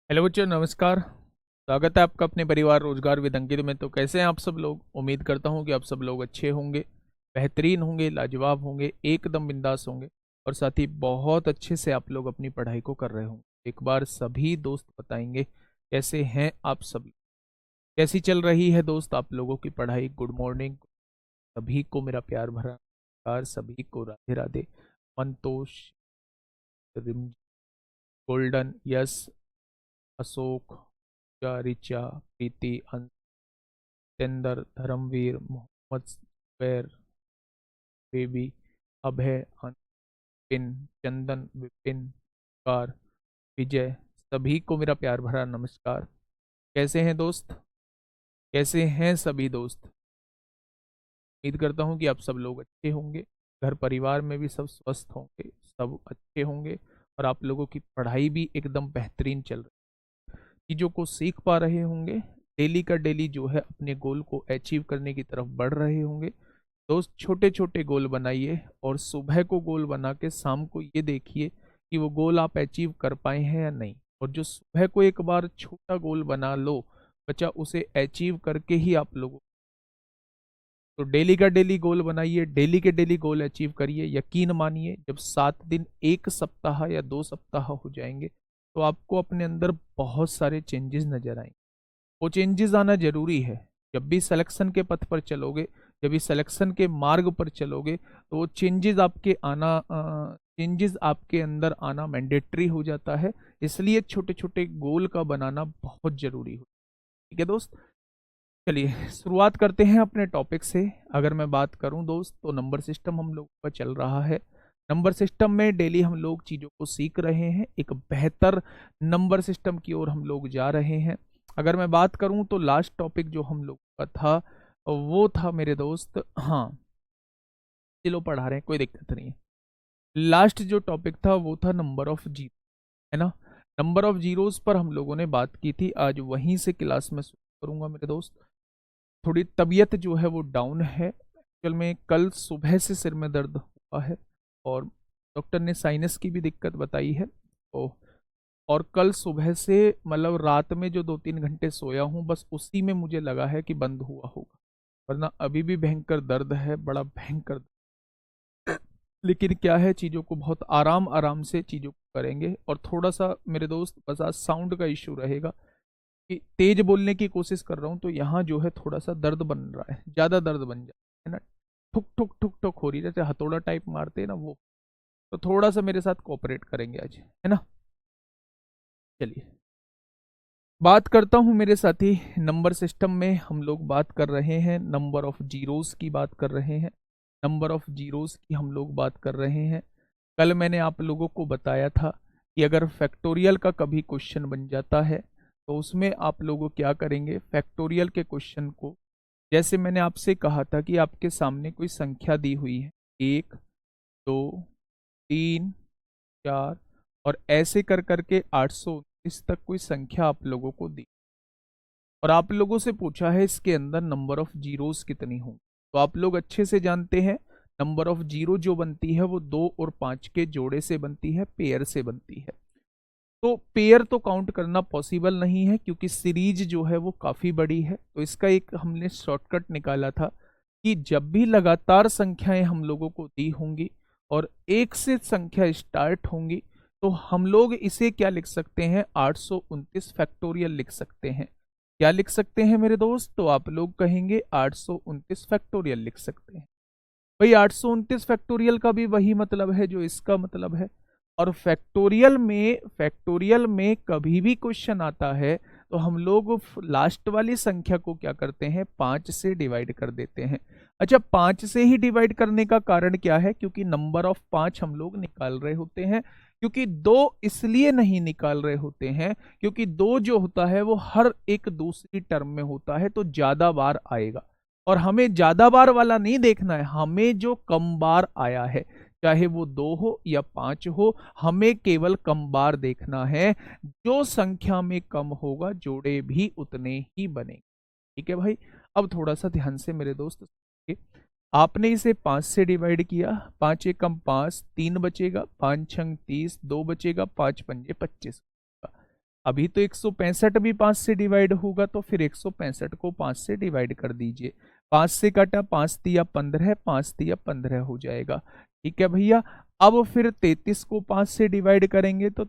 Hello बच्चों, नमस्कार। स्वागत है आपका अपने परिवार रोजगार विद अंकित में। तो कैसे हैं आप सब लोग? उम्मीद करता हूं कि आप सब लोग अच्छे होंगे, बेहतरीन होंगे, लाजवाब होंगे, एकदम बिंदास होंगे और साथ ही बहुत अच्छे से आप लोग अपनी पढ़ाई को कर रहे होंगे। एक बार सभी दोस्त बताएंगे कैसे हैं आप सभी, कैसी चल रही है दोस्त आप लोगों की पढ़ाई। गुड मॉर्निंग सभी को, मेरा प्यार भरा नमस्कार सभी को, राधे राधे। मंतोष, रिम, गोल्डन, यस, अशोक, रिचा, प्रीति, तेंदर, धर्मवीर, मोहम्मद जुबैर, बेबी, अभय, अनपिन, चंदन, विपिन, कार, विजय, सभी को मेरा प्यार भरा नमस्कार। कैसे हैं दोस्त? कैसे हैं सभी दोस्त? उम्मीद करता हूं कि आप सब लोग अच्छे होंगे, घर परिवार में भी सब स्वस्थ होंगे, सब अच्छे होंगे और आप लोगों की पढ़ाई भी एकदम बेहतरीन चल रही, चीज़ों को सीख पा रहे होंगे, डेली का डेली जो है अपने गोल को अचीव करने की तरफ बढ़ रहे होंगे। दोस्त, छोटे छोटे गोल बनाइए और सुबह को गोल बना के शाम को ये देखिए कि वो गोल आप अचीव कर पाए हैं या नहीं। और जो सुबह को एक बार छोटा गोल बना लो बच्चा, उसे अचीव करके ही आप लोगों, तो डेली का डेली गोल बनाइए, डेली के डेली गोल अचीव करिए। यकीन मानिए, जब 7 दिन, 1 सप्ताह या 2 सप्ताह हो जाएंगे तो आपको अपने अंदर बहुत सारे चेंजेस नजर आएंगे। वो चेंजेस आना जरूरी है। जब भी सिलेक्शन के पथ पर चलोगे, जब भी सिलेक्शन के मार्ग पर चलोगे, तो वो चेंजेस आपके अंदर आना मैंडेटरी हो जाता है। इसलिए छोटे छोटे गोल का बनाना बहुत जरूरी हो। ठीक है दोस्त, चलिए शुरुआत करते हैं अपने टॉपिक से। अगर मैं बात करूं दोस्त, तो नंबर सिस्टम हम लोग का चल रहा है। नंबर सिस्टम में डेली हम लोग चीज़ों को सीख रहे हैं, एक बेहतर नंबर सिस्टम की ओर हम लोग जा रहे हैं। अगर मैं बात करूं तो लास्ट टॉपिक जो हम लोग का था वो था मेरे दोस्त, हाँ चलो पढ़ा रहे हैं, कोई दिक्कत नहीं है। लास्ट जो टॉपिक था वो था नंबर ऑफ जीरो, है ना। नंबर ऑफ जीरोस पर हम लोगों ने बात की थी। आज वहीं से क्लास में शुरू करूंगा मेरे दोस्त। थोड़ी तबीयत जो है वो डाउन है। एक्चुअल में कल सुबह से सिर में दर्द हुआ है और डॉक्टर ने साइनस की भी दिक्कत बताई है। तो और कल सुबह से, मतलब रात में जो 2-3 घंटे सोया हूँ, बस उसी में मुझे लगा है कि बंद हुआ होगा, वरना अभी भी भयंकर दर्द है, बड़ा भयंकर। लेकिन क्या है, चीज़ों को बहुत आराम आराम से चीज़ों को करेंगे। और थोड़ा सा मेरे दोस्त बस आज साउंड का इश्यू रहेगा कि तेज बोलने की कोशिश कर रहा हूँ, तो यहाँ जो है थोड़ा सा दर्द बन रहा है, ज़्यादा दर्द बन जाए है ना। ठुक ठुक ठुक ठुक हो रही है, जैसे हथौड़ा टाइप मारते हैं ना वो। तो थोड़ा सा मेरे साथ कोऑपरेट करेंगे आज, है ना। चलिए बात करता हूँ मेरे साथी। नंबर सिस्टम में हम लोग बात कर रहे हैं, नंबर ऑफ जीरोस की बात कर रहे हैं। नंबर ऑफ जीरोस की हम लोग बात कर रहे हैं। कल मैंने आप लोगों को बताया था कि अगर फैक्टोरियल का कभी क्वेश्चन बन जाता है तो उसमें आप लोग क्या करेंगे, फैक्टोरियल के क्वेश्चन को, जैसे मैंने आपसे कहा था कि आपके सामने कोई संख्या दी हुई है, 1, 2, 3, 4 और ऐसे कर करके 829 तक कोई संख्या आप लोगों को दी, और आप लोगों से पूछा है इसके अंदर नंबर ऑफ जीरोस कितनी होंगी। तो आप लोग अच्छे से जानते हैं, नंबर ऑफ जीरो जो बनती है वो 2 और 5 के जोड़े से बनती है, पेयर से बनती है। तो पेयर तो काउंट करना पॉसिबल नहीं है क्योंकि सीरीज जो है वो काफी बड़ी है। तो इसका एक हमने शॉर्टकट निकाला था कि जब भी लगातार संख्याएं हम लोगों को दी होंगी और एक से संख्या स्टार्ट होंगी, तो हम लोग इसे क्या लिख सकते हैं, 829 फैक्टोरियल लिख सकते हैं। क्या लिख सकते हैं मेरे दोस्त? तो आप लोग कहेंगे 829 फैक्टोरियल लिख सकते हैं। भाई 829 फैक्टोरियल का भी वही मतलब है जो इसका मतलब है। और फैक्टोरियल में कभी भी क्वेश्चन आता है तो हम लोग लास्ट वाली संख्या को क्या करते हैं, 5 से डिवाइड कर देते हैं। अच्छा, 5 से ही डिवाइड करने का कारण क्या है? क्योंकि नंबर ऑफ 5 हम लोग निकाल रहे होते हैं। क्योंकि 2 इसलिए नहीं निकाल रहे होते हैं क्योंकि 2 जो होता है वो हर एक दूसरी टर्म में होता है, तो ज्यादा बार आएगा। और हमें ज्यादा बार वाला नहीं देखना है, हमें जो कम बार आया है, चाहे वो 2 हो या 5 हो, हमें केवल कम बार देखना है। जो संख्या में कम होगा जोड़े भी उतने ही बनेंगे। ठीक है भाई। अब थोड़ा सा ध्यान से मेरे दोस्त सुनिए। आपने इसे 5 से डिवाइड किया, 5 एकम 5, 3 बचेगा, 5 छंग 30, 2 बचेगा, 5 पंजे 25। अभी तो 165 भी 5 से डिवाइड होगा, तो फिर 165 को 5 से डिवाइड कर दीजिए। 5 से काटा, 5 तिया 15, 5 तिया 15 हो जाएगा। ठीक है भैया। अब फिर 33 को 5 से डिवाइड करेंगे तो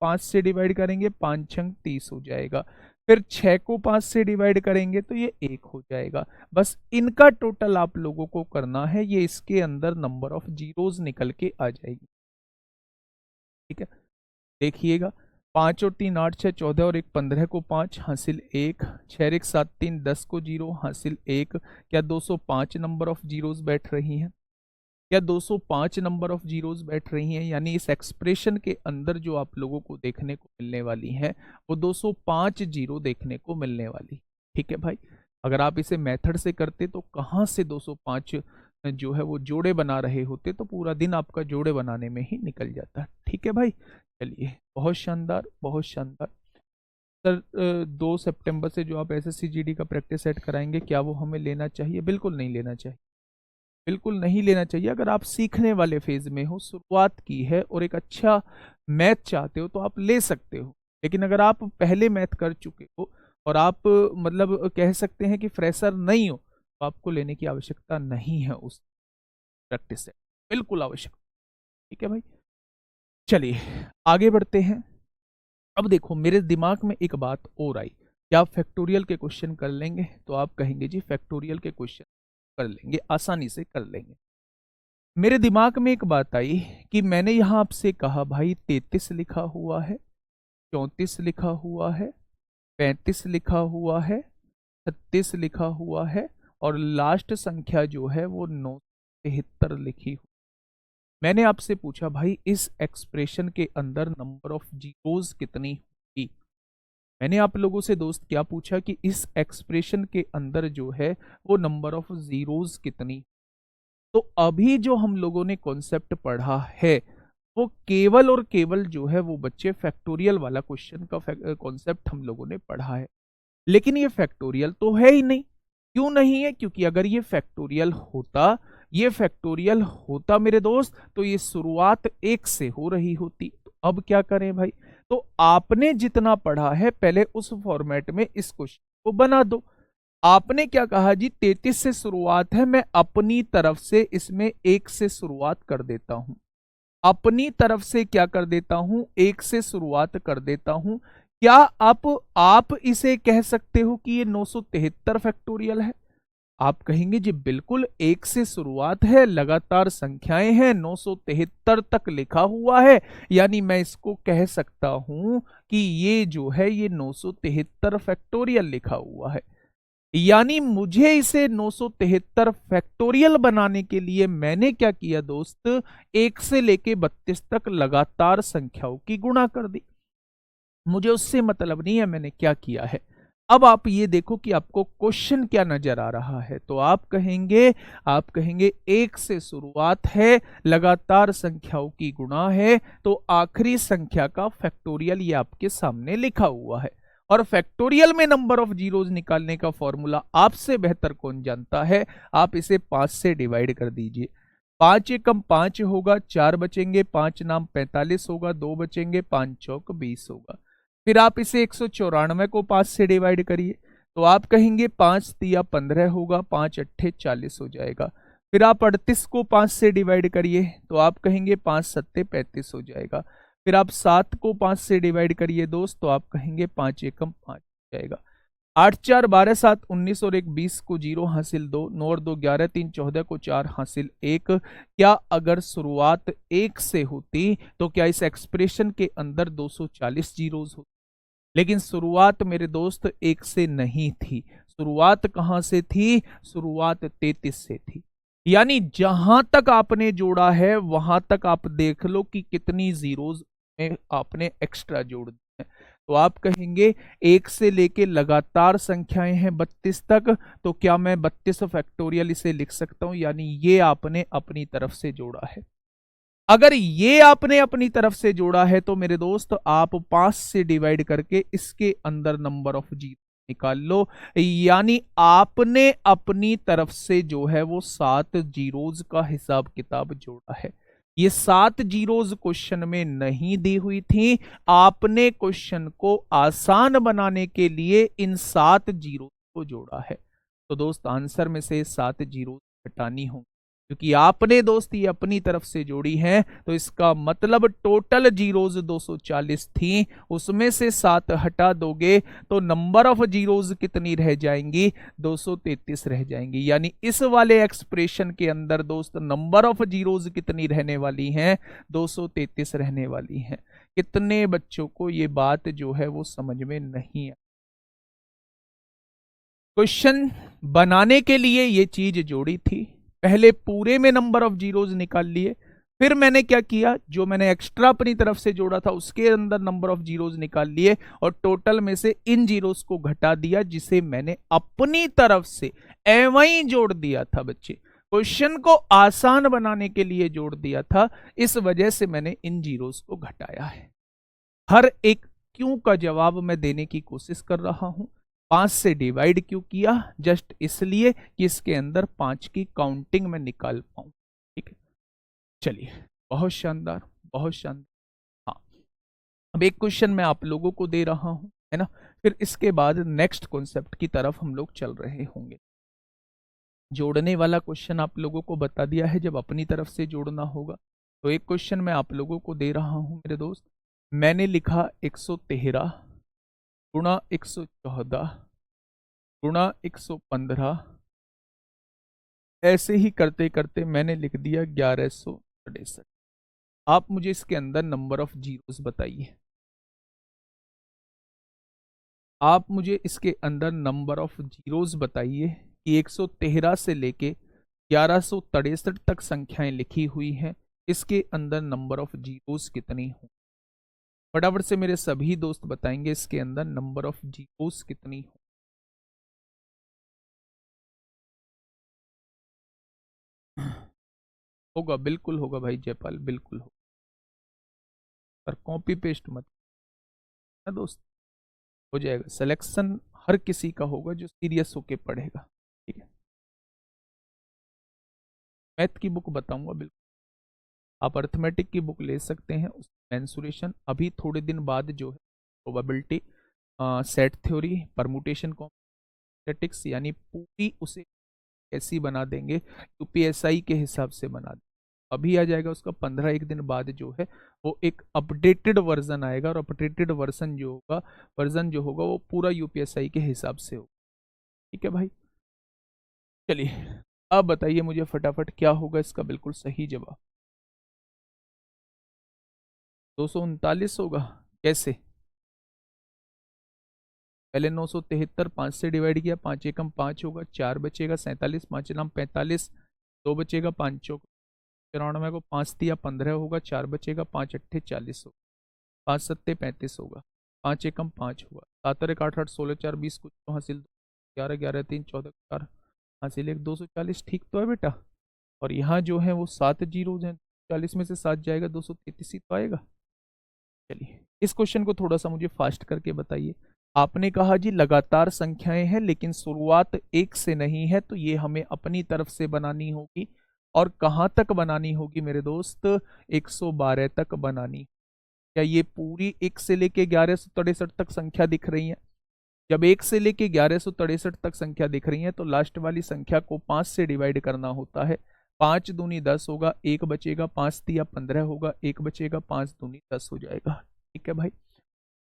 5 से डिवाइड करेंगे, 5 छंग 30 हो जाएगा। फिर 6 को 5 से डिवाइड करेंगे तो ये 1 हो जाएगा। बस इनका टोटल आप लोगों को करना है, ये इसके अंदर नंबर ऑफ जीरोज निकल के आ जाएगी। ठीक है, देखिएगा। 5 और 3 8 6 14 और 1 15 को 5 हासिल 1, 6 1 7 3 10 को 0 हासिल 1। क्या 205 नंबर ऑफ जीरोज बैठ रही हैं? क्या 205 नंबर ऑफ जीरोज बैठ रही हैं? यानी इस एक्सप्रेशन के अंदर जो आप लोगों को देखने को मिलने वाली है वो 205 जीरो देखने को मिलने वाली। ठीक है भाई, अगर आप इसे मेथड से करते तो कहाँ से 205 जो है वो जोड़े बना रहे होते, तो पूरा दिन आपका जोड़े बनाने में ही निकल जाता। ठीक है भाई, चलिए, बहुत शानदार, बहुत शानदार। सर 2 सितंबर से जो आप एसएससी जीडी का प्रैक्टिस सेट कराएंगे, क्या वो हमें लेना चाहिए? बिल्कुल नहीं लेना चाहिए, बिल्कुल नहीं लेना चाहिए। अगर आप सीखने वाले फेज में हो, शुरुआत की है और एक अच्छा मैथ चाहते हो तो आप ले सकते हो। लेकिन अगर आप पहले मैथ कर चुके हो और आप मतलब कह सकते हैं कि फ्रेशर नहीं हो, तो आपको लेने की आवश्यकता नहीं है उस प्रैक्टिस से, बिल्कुल आवश्यक। ठीक है भाई, चलिए आगे बढ़ते हैं। अब देखो, मेरे दिमाग में एक बात और आई, क्या आप फैक्टोरियल के क्वेश्चन कर लेंगे? तो आप कहेंगे जी फैक्टोरियल के क्वेश्चन कर लेंगे, आसानी से कर लेंगे। मेरे दिमाग में एक बात आई कि मैंने यहां आपसे कहा भाई 33 लिखा हुआ है, 34 लिखा हुआ है, 35 लिखा हुआ है, 36 लिखा हुआ है और लास्ट संख्या जो है वो 973 लिखी हुई। मैंने आपसे पूछा भाई इस एक्सप्रेशन के अंदर नंबर ऑफ जीरोज कितनी होगी। मैंने आप लोगों से दोस्त क्या पूछा कि इस एक्सप्रेशन के अंदर जो है वो नंबर ऑफ जीरोज कितनी। तो अभी जो हम लोगों ने कॉन्सेप्ट पढ़ा है वो केवल और केवल जो है वो बच्चे फैक्टोरियल वाला क्वेश्चन का कॉन्सेप्ट हम लोगों ने पढ़ा है। लेकिन ये फैक्टोरियल तो है ही नहीं। क्यों नहीं है? क्योंकि अगर ये फैक्टोरियल होता, ये फैक्टोरियल होता मेरे दोस्त, तो ये शुरुआत 1 से हो रही होती। तो अब क्या करें भाई? तो आपने जितना पढ़ा है पहले उस फॉर्मेट में इस क्वेश्चन को बना दो। आपने क्या कहा जी 33 से शुरुआत है, मैं अपनी तरफ से इसमें 1 से शुरुआत कर देता हूं। अपनी तरफ से क्या कर देता हूं? 1 से शुरुआत कर देता हूं। क्या आप इसे कह सकते हो कि ये 973 फैक्टोरियल है? आप कहेंगे जी बिल्कुल, 1 से शुरुआत है, लगातार संख्याएं हैं, 973 तक लिखा हुआ है, यानी मैं इसको कह सकता हूं कि ये जो है ये 973 फैक्टोरियल लिखा हुआ है। यानी मुझे इसे 973 फैक्टोरियल बनाने के लिए मैंने क्या किया दोस्त? 1 से लेके 32 तक लगातार संख्याओं की गुणा कर दी। मुझे उससे मतलब नहीं है मैंने क्या किया है। अब आप ये देखो कि आपको क्वेश्चन क्या नजर आ रहा है। तो आप कहेंगे 1 से शुरुआत है, लगातार संख्याओं की गुणा है, तो आखिरी संख्या का फैक्टोरियल ये आपके सामने लिखा हुआ है। और फैक्टोरियल में नंबर ऑफ जीरोज निकालने का फॉर्मूला आपसे बेहतर कौन जानता है? आप इसे 5 से डिवाइड कर दीजिए। 5 एकम 5 होगा, 4 बचेंगे, 5 नाम 45 होगा, 2 बचेंगे, 5 चौक 20 होगा। फिर आप इसे 194 को 5 से डिवाइड करिए, तो आप कहेंगे 5 तिया 15 होगा, 5 अट्ठे 40 हो जाएगा। फिर आप 38 को 5 से डिवाइड करिए, तो आप कहेंगे 5 सत्ते 35 हो जाएगा। फिर आप 7 को 5 से डिवाइड करिए दोस्त, तो आप कहेंगे 5 एकम 5 हो जाएगा। 8 4 12 7 19 और 1 20 को 0 हासिल 2, 9 और 2 11, 3 14 को 4 हासिल 1। क्या अगर शुरुआत 1 से होती तो क्या इस एक्सप्रेशन के अंदर 240 जीरोज होती? लेकिन शुरुआत मेरे दोस्त 1 से नहीं थी। शुरुआत कहां से थी? शुरुआत 33 से थी। यानी जहां तक आपने जोड़ा है वहां तक आप देख लो कि कितनी जीरोज में आपने एक्स्ट्रा जोड़ दी है। तो आप कहेंगे 1 से लेके लगातार संख्याएं हैं 32 तक, तो क्या मैं 32 फैक्टोरियल इसे लिख सकता हूं? यानी ये आपने अपनी तरफ से जोड़ा है। अगर ये आपने अपनी तरफ से जोड़ा है तो मेरे दोस्त आप 5 से डिवाइड करके इसके अंदर नंबर ऑफ जीरो निकाल लो। यानी आपने अपनी तरफ से जो है वो 7 जीरोज का हिसाब किताब जोड़ा है। ये 7 जीरोज क्वेश्चन में नहीं दी हुई थी। आपने क्वेश्चन को आसान बनाने के लिए इन 7 जीरो को जोड़ा है। तो दोस्त आंसर में से 7 जीरो हटानी होंगी, क्योंकि आपने दोस्त ये अपनी तरफ से जोड़ी है। तो इसका मतलब टोटल जीरोज 240 थी, उसमें से 7 हटा दोगे तो नंबर ऑफ जीरोज कितनी रह जाएंगी? 233 रह जाएंगी। यानी इस वाले एक्सप्रेशन के अंदर दोस्त नंबर ऑफ जीरोज कितनी रहने वाली हैं? 233 रहने वाली हैं। कितने बच्चों को ये बात जो है वो समझ में नहीं है? क्वेश्चन बनाने के लिए ये चीज जोड़ी थी, पहले पूरे में नंबर ऑफ जीरोज निकाल लिए, फिर मैंने क्या किया, जो मैंने एक्स्ट्रा अपनी तरफ से जोड़ा था उसके अंदर नंबर ऑफ जीरोज निकाल लिए और टोटल में से इन जीरोज को घटा दिया, जिसे मैंने अपनी तरफ से एवं जोड़ दिया था। बच्चे क्वेश्चन को आसान बनाने के लिए जोड़ दिया था, इस वजह से मैंने इन जीरोज को घटाया है। हर एक क्यों का जवाब मैं देने की कोशिश कर रहा हूं। 5 से डिवाइड क्यों किया? जस्ट इसलिए कि इसके अंदर 5 की काउंटिंग में निकाल पाऊं। ठीक है, चलिए, बहुत शानदार, बहुत शानदार। हाँ, अब एक क्वेश्चन मैं आप लोगों को दे रहा हूं, है ना, फिर इसके बाद नेक्स्ट कॉन्सेप्ट की तरफ हम लोग चल रहे होंगे। जोड़ने वाला क्वेश्चन आप लोगों को बता दिया है, जब अपनी तरफ से जोड़ना होगा। तो एक क्वेश्चन मैं आप लोगों को दे रहा हूं मेरे दोस्त। मैंने लिखा 113 गुणा 114 गुणा 115, ऐसे ही करते करते मैंने लिख दिया 1163। आप मुझे इसके अंदर नंबर ऑफ जीरोस बताइए। आप मुझे इसके अंदर नंबर ऑफ जीरोस बताइए कि 113 से लेके 1163 तक संख्याएं लिखी हुई हैं, इसके अंदर नंबर ऑफ जीरोस कितनी हो? फटाफट से मेरे सभी दोस्त बताएंगे इसके अंदर नंबर ऑफ जीरोस कितनी हो। होगा, बिल्कुल होगा भाई जयपाल, बिल्कुल होगा। पर कॉपी पेस्ट मत ना दोस्त, हो जाएगा। सिलेक्शन हर किसी का होगा जो सीरियस होके पढ़ेगा। ठीक है, मैथ की बुक बताऊंगा बिल्कुल। आप अर्थमेटिक की बुक ले सकते हैं, उस मेंसुरेशन अभी थोड़े दिन बाद जो है प्रोबेबिलिटी, सेट थ्योरी, परमुटेशन कॉम्प्लेटिक्स, यानी पूरी उसे ऐसी बना देंगे, यूपीएसआई के हिसाब से बना देंगे। अभी आ जाएगा उसका 15 एक दिन बाद जो है वो एक अपडेटेड वर्जन आएगा, और अपडेटेड वर्जन जो होगा वो पूरा यूपीएसआई के हिसाब से होगा। ठीक है भाई, चलिए अब बताइए मुझे फटाफट क्या होगा इसका बिल्कुल सही जवाब। 239 होगा। कैसे? पहले 973, 5 से डिवाइड किया, 5 एकम 5 होगा, 4 बचेगा, 47, 5 नाम 45, 2 बचेगा, 5 चौक 94 को 5 दिया 15 होगा, 4 बचेगा, 5 अट्ठे 40 होगा, 5 सत्ते 35 होगा, 5 एकम 5 होगा, 7 और 1 8 8 16 4 20 कुछ तो हासिल 11 11 3 14 4 हासिल 1 240। ठीक तो है बेटा? और यहाँ जो है वो 7 जीरो हैं, 40 में से 7 जाएगा 233 ही तो आएगा। चलिए इस क्वेश्चन को थोड़ा सा मुझे फास्ट करके बताइए। आपने कहा जी लगातार संख्याएं हैं लेकिन शुरुआत 1 से नहीं है, तो ये हमें अपनी तरफ से बनानी होगी। और कहां तक बनानी होगी मेरे दोस्त? 112 तक बनानी। क्या ये पूरी 1 से लेके 1163 तक संख्या दिख रही है? जब 1 से लेके 1163 तक संख्या दिख रही है तो लास्ट वाली संख्या को 5 से डिवाइड करना होता है। 5 दूनी 10 होगा, 1 बचेगा, 5 दिया 15 होगा, 1 बचेगा, 5 दूनी 10 हो जाएगा। ठीक है भाई,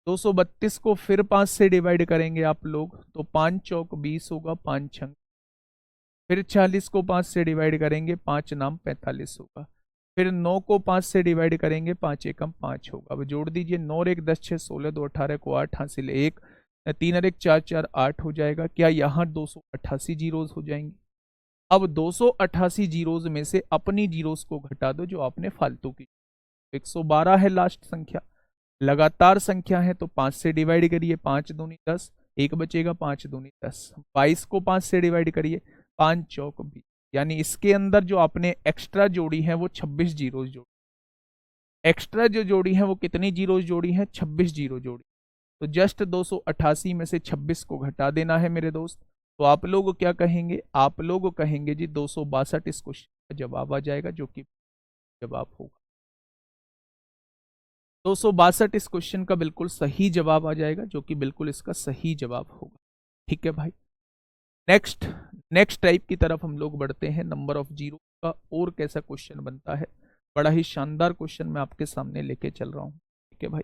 232 को फिर 5 से डिवाइड करेंगे आप लोग तो 5 चौक 20 होगा, 5 छंग, फिर 40 को 5 से डिवाइड करेंगे, 5 नाम 45 होगा, फिर 9 को 5 से डिवाइड करेंगे, 5 एकम 5 होगा। अब जोड़ दीजिए, 9 और 1 10 6 16, 2 18 को 8 हासिल 1, 3 और 1 4 4 8 हो जाएगा। क्या यहाँ 288 जीरोज हो जाएंगे? अब 288 जीरोज में से अपनी जीरोज को घटा दो जो आपने फालतू की। 112 है लास्ट संख्या, लगातार संख्या है तो 5 से डिवाइड करिए, 5 दूनी 10, 1 बचेगा, 5 दूनी 10, 22 को 5 से डिवाइड करिए, 5 चौक 20, यानी इसके अंदर जो आपने एक्स्ट्रा जोड़ी है वो 26 जीरोज जोड़ी। एक्स्ट्रा जो जोड़ी है वो कितनी जीरोज जोड़ी है? 26 जीरो जोड़ी। तो जस्ट 288 में से 26 को घटा देना है मेरे दोस्त। तो आप लोग क्या कहेंगे? आप लोग कहेंगे जी 262 इस क्वेश्चन का जवाब आ जाएगा, जो कि जवाब होगा। 262 इस क्वेश्चन का बिल्कुल सही जवाब आ जाएगा, जो कि बिल्कुल इसका सही जवाब होगा। ठीक है भाई। नेक्स्ट नेक्स्ट टाइप की तरफ हम लोग बढ़ते हैं। नंबर ऑफ जीरो का और कैसा क्वेश्चन बनता है। बड़ा ही शानदार क्वेश्चन मैं आपके सामने लेके चल रहा हूं। ठीक है भाई,